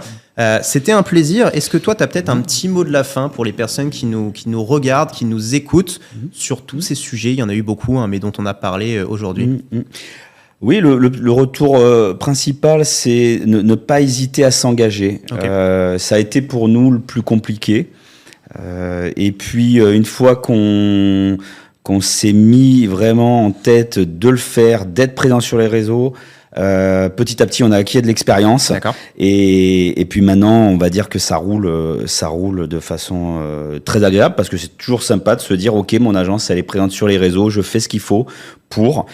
C'était un plaisir. Est-ce que toi, tu as peut-être un petit mot de la fin pour les personnes qui nous regardent, qui nous écoutent sur tous ces sujets? Il y en a eu beaucoup, mais dont on a parlé aujourd'hui. Oui, le retour principal, c'est ne pas hésiter à s'engager. Okay. Ça a été pour nous le plus compliqué. Et puis, une fois qu'on s'est mis vraiment en tête de le faire, d'être présent sur les réseaux, Petit à petit, on a acquis de l'expérience. D'accord. Et puis maintenant, on va dire que ça roule de façon très agréable parce que c'est toujours sympa de se dire, ok, mon agence, elle est présente sur les réseaux, je fais ce qu'il faut pour.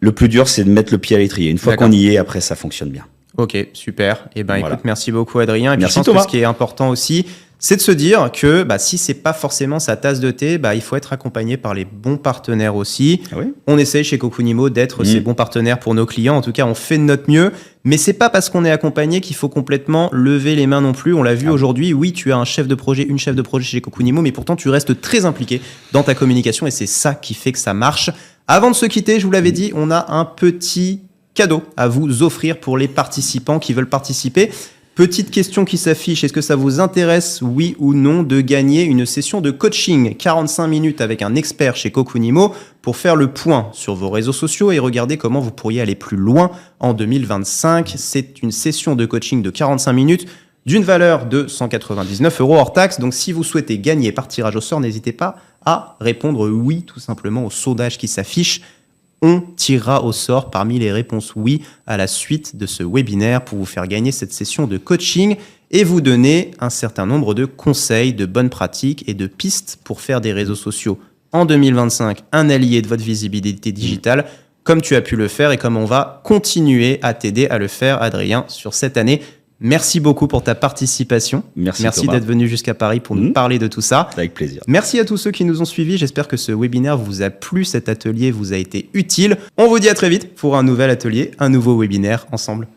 Le plus dur, c'est de mettre le pied à l'étrier. Une fois D'accord. qu'on y est, après, ça fonctionne bien. Ok, super. Et ben, Voilà. écoute, merci beaucoup, Adrien. Et puis, Merci, je pense Thomas. que ce qui est important aussi, c'est de se dire que si c'est pas forcément sa tasse de thé, il faut être accompagné par les bons partenaires aussi. Ah oui. On essaye chez Cokunimo d'être ces bons partenaires pour nos clients. En tout cas, on fait de notre mieux. Mais c'est pas parce qu'on est accompagné qu'il faut complètement lever les mains non plus. On l'a vu aujourd'hui. Oui, tu as un chef de projet, une chef de projet chez Cokunimo, mais pourtant tu restes très impliqué dans ta communication et c'est ça qui fait que ça marche. Avant de se quitter, je vous l'avais dit, on a un petit cadeau à vous offrir pour les participants qui veulent participer. Petite question qui s'affiche, est-ce que ça vous intéresse, oui ou non, de gagner une session de coaching 45 minutes avec un expert chez Cokunimo pour faire le point sur vos réseaux sociaux et regarder comment vous pourriez aller plus loin en 2025. C'est une session de coaching de 45 minutes d'une valeur de 199 € hors taxe. Donc si vous souhaitez gagner par tirage au sort, n'hésitez pas à répondre oui tout simplement au sondage qui s'affiche. On tirera au sort parmi les réponses oui à la suite de ce webinaire pour vous faire gagner cette session de coaching et vous donner un certain nombre de conseils, de bonnes pratiques et de pistes pour faire des réseaux sociaux en 2025 un allié de votre visibilité digitale, comme tu as pu le faire et comme on va continuer à t'aider à le faire, Adrien, sur cette année. Merci beaucoup pour ta participation. Merci Thomas d'être venu jusqu'à Paris pour nous parler de tout ça. Avec plaisir. Merci à tous ceux qui nous ont suivis. J'espère que ce webinaire vous a plu, cet atelier vous a été utile. On vous dit à très vite pour un nouvel atelier, un nouveau webinaire ensemble.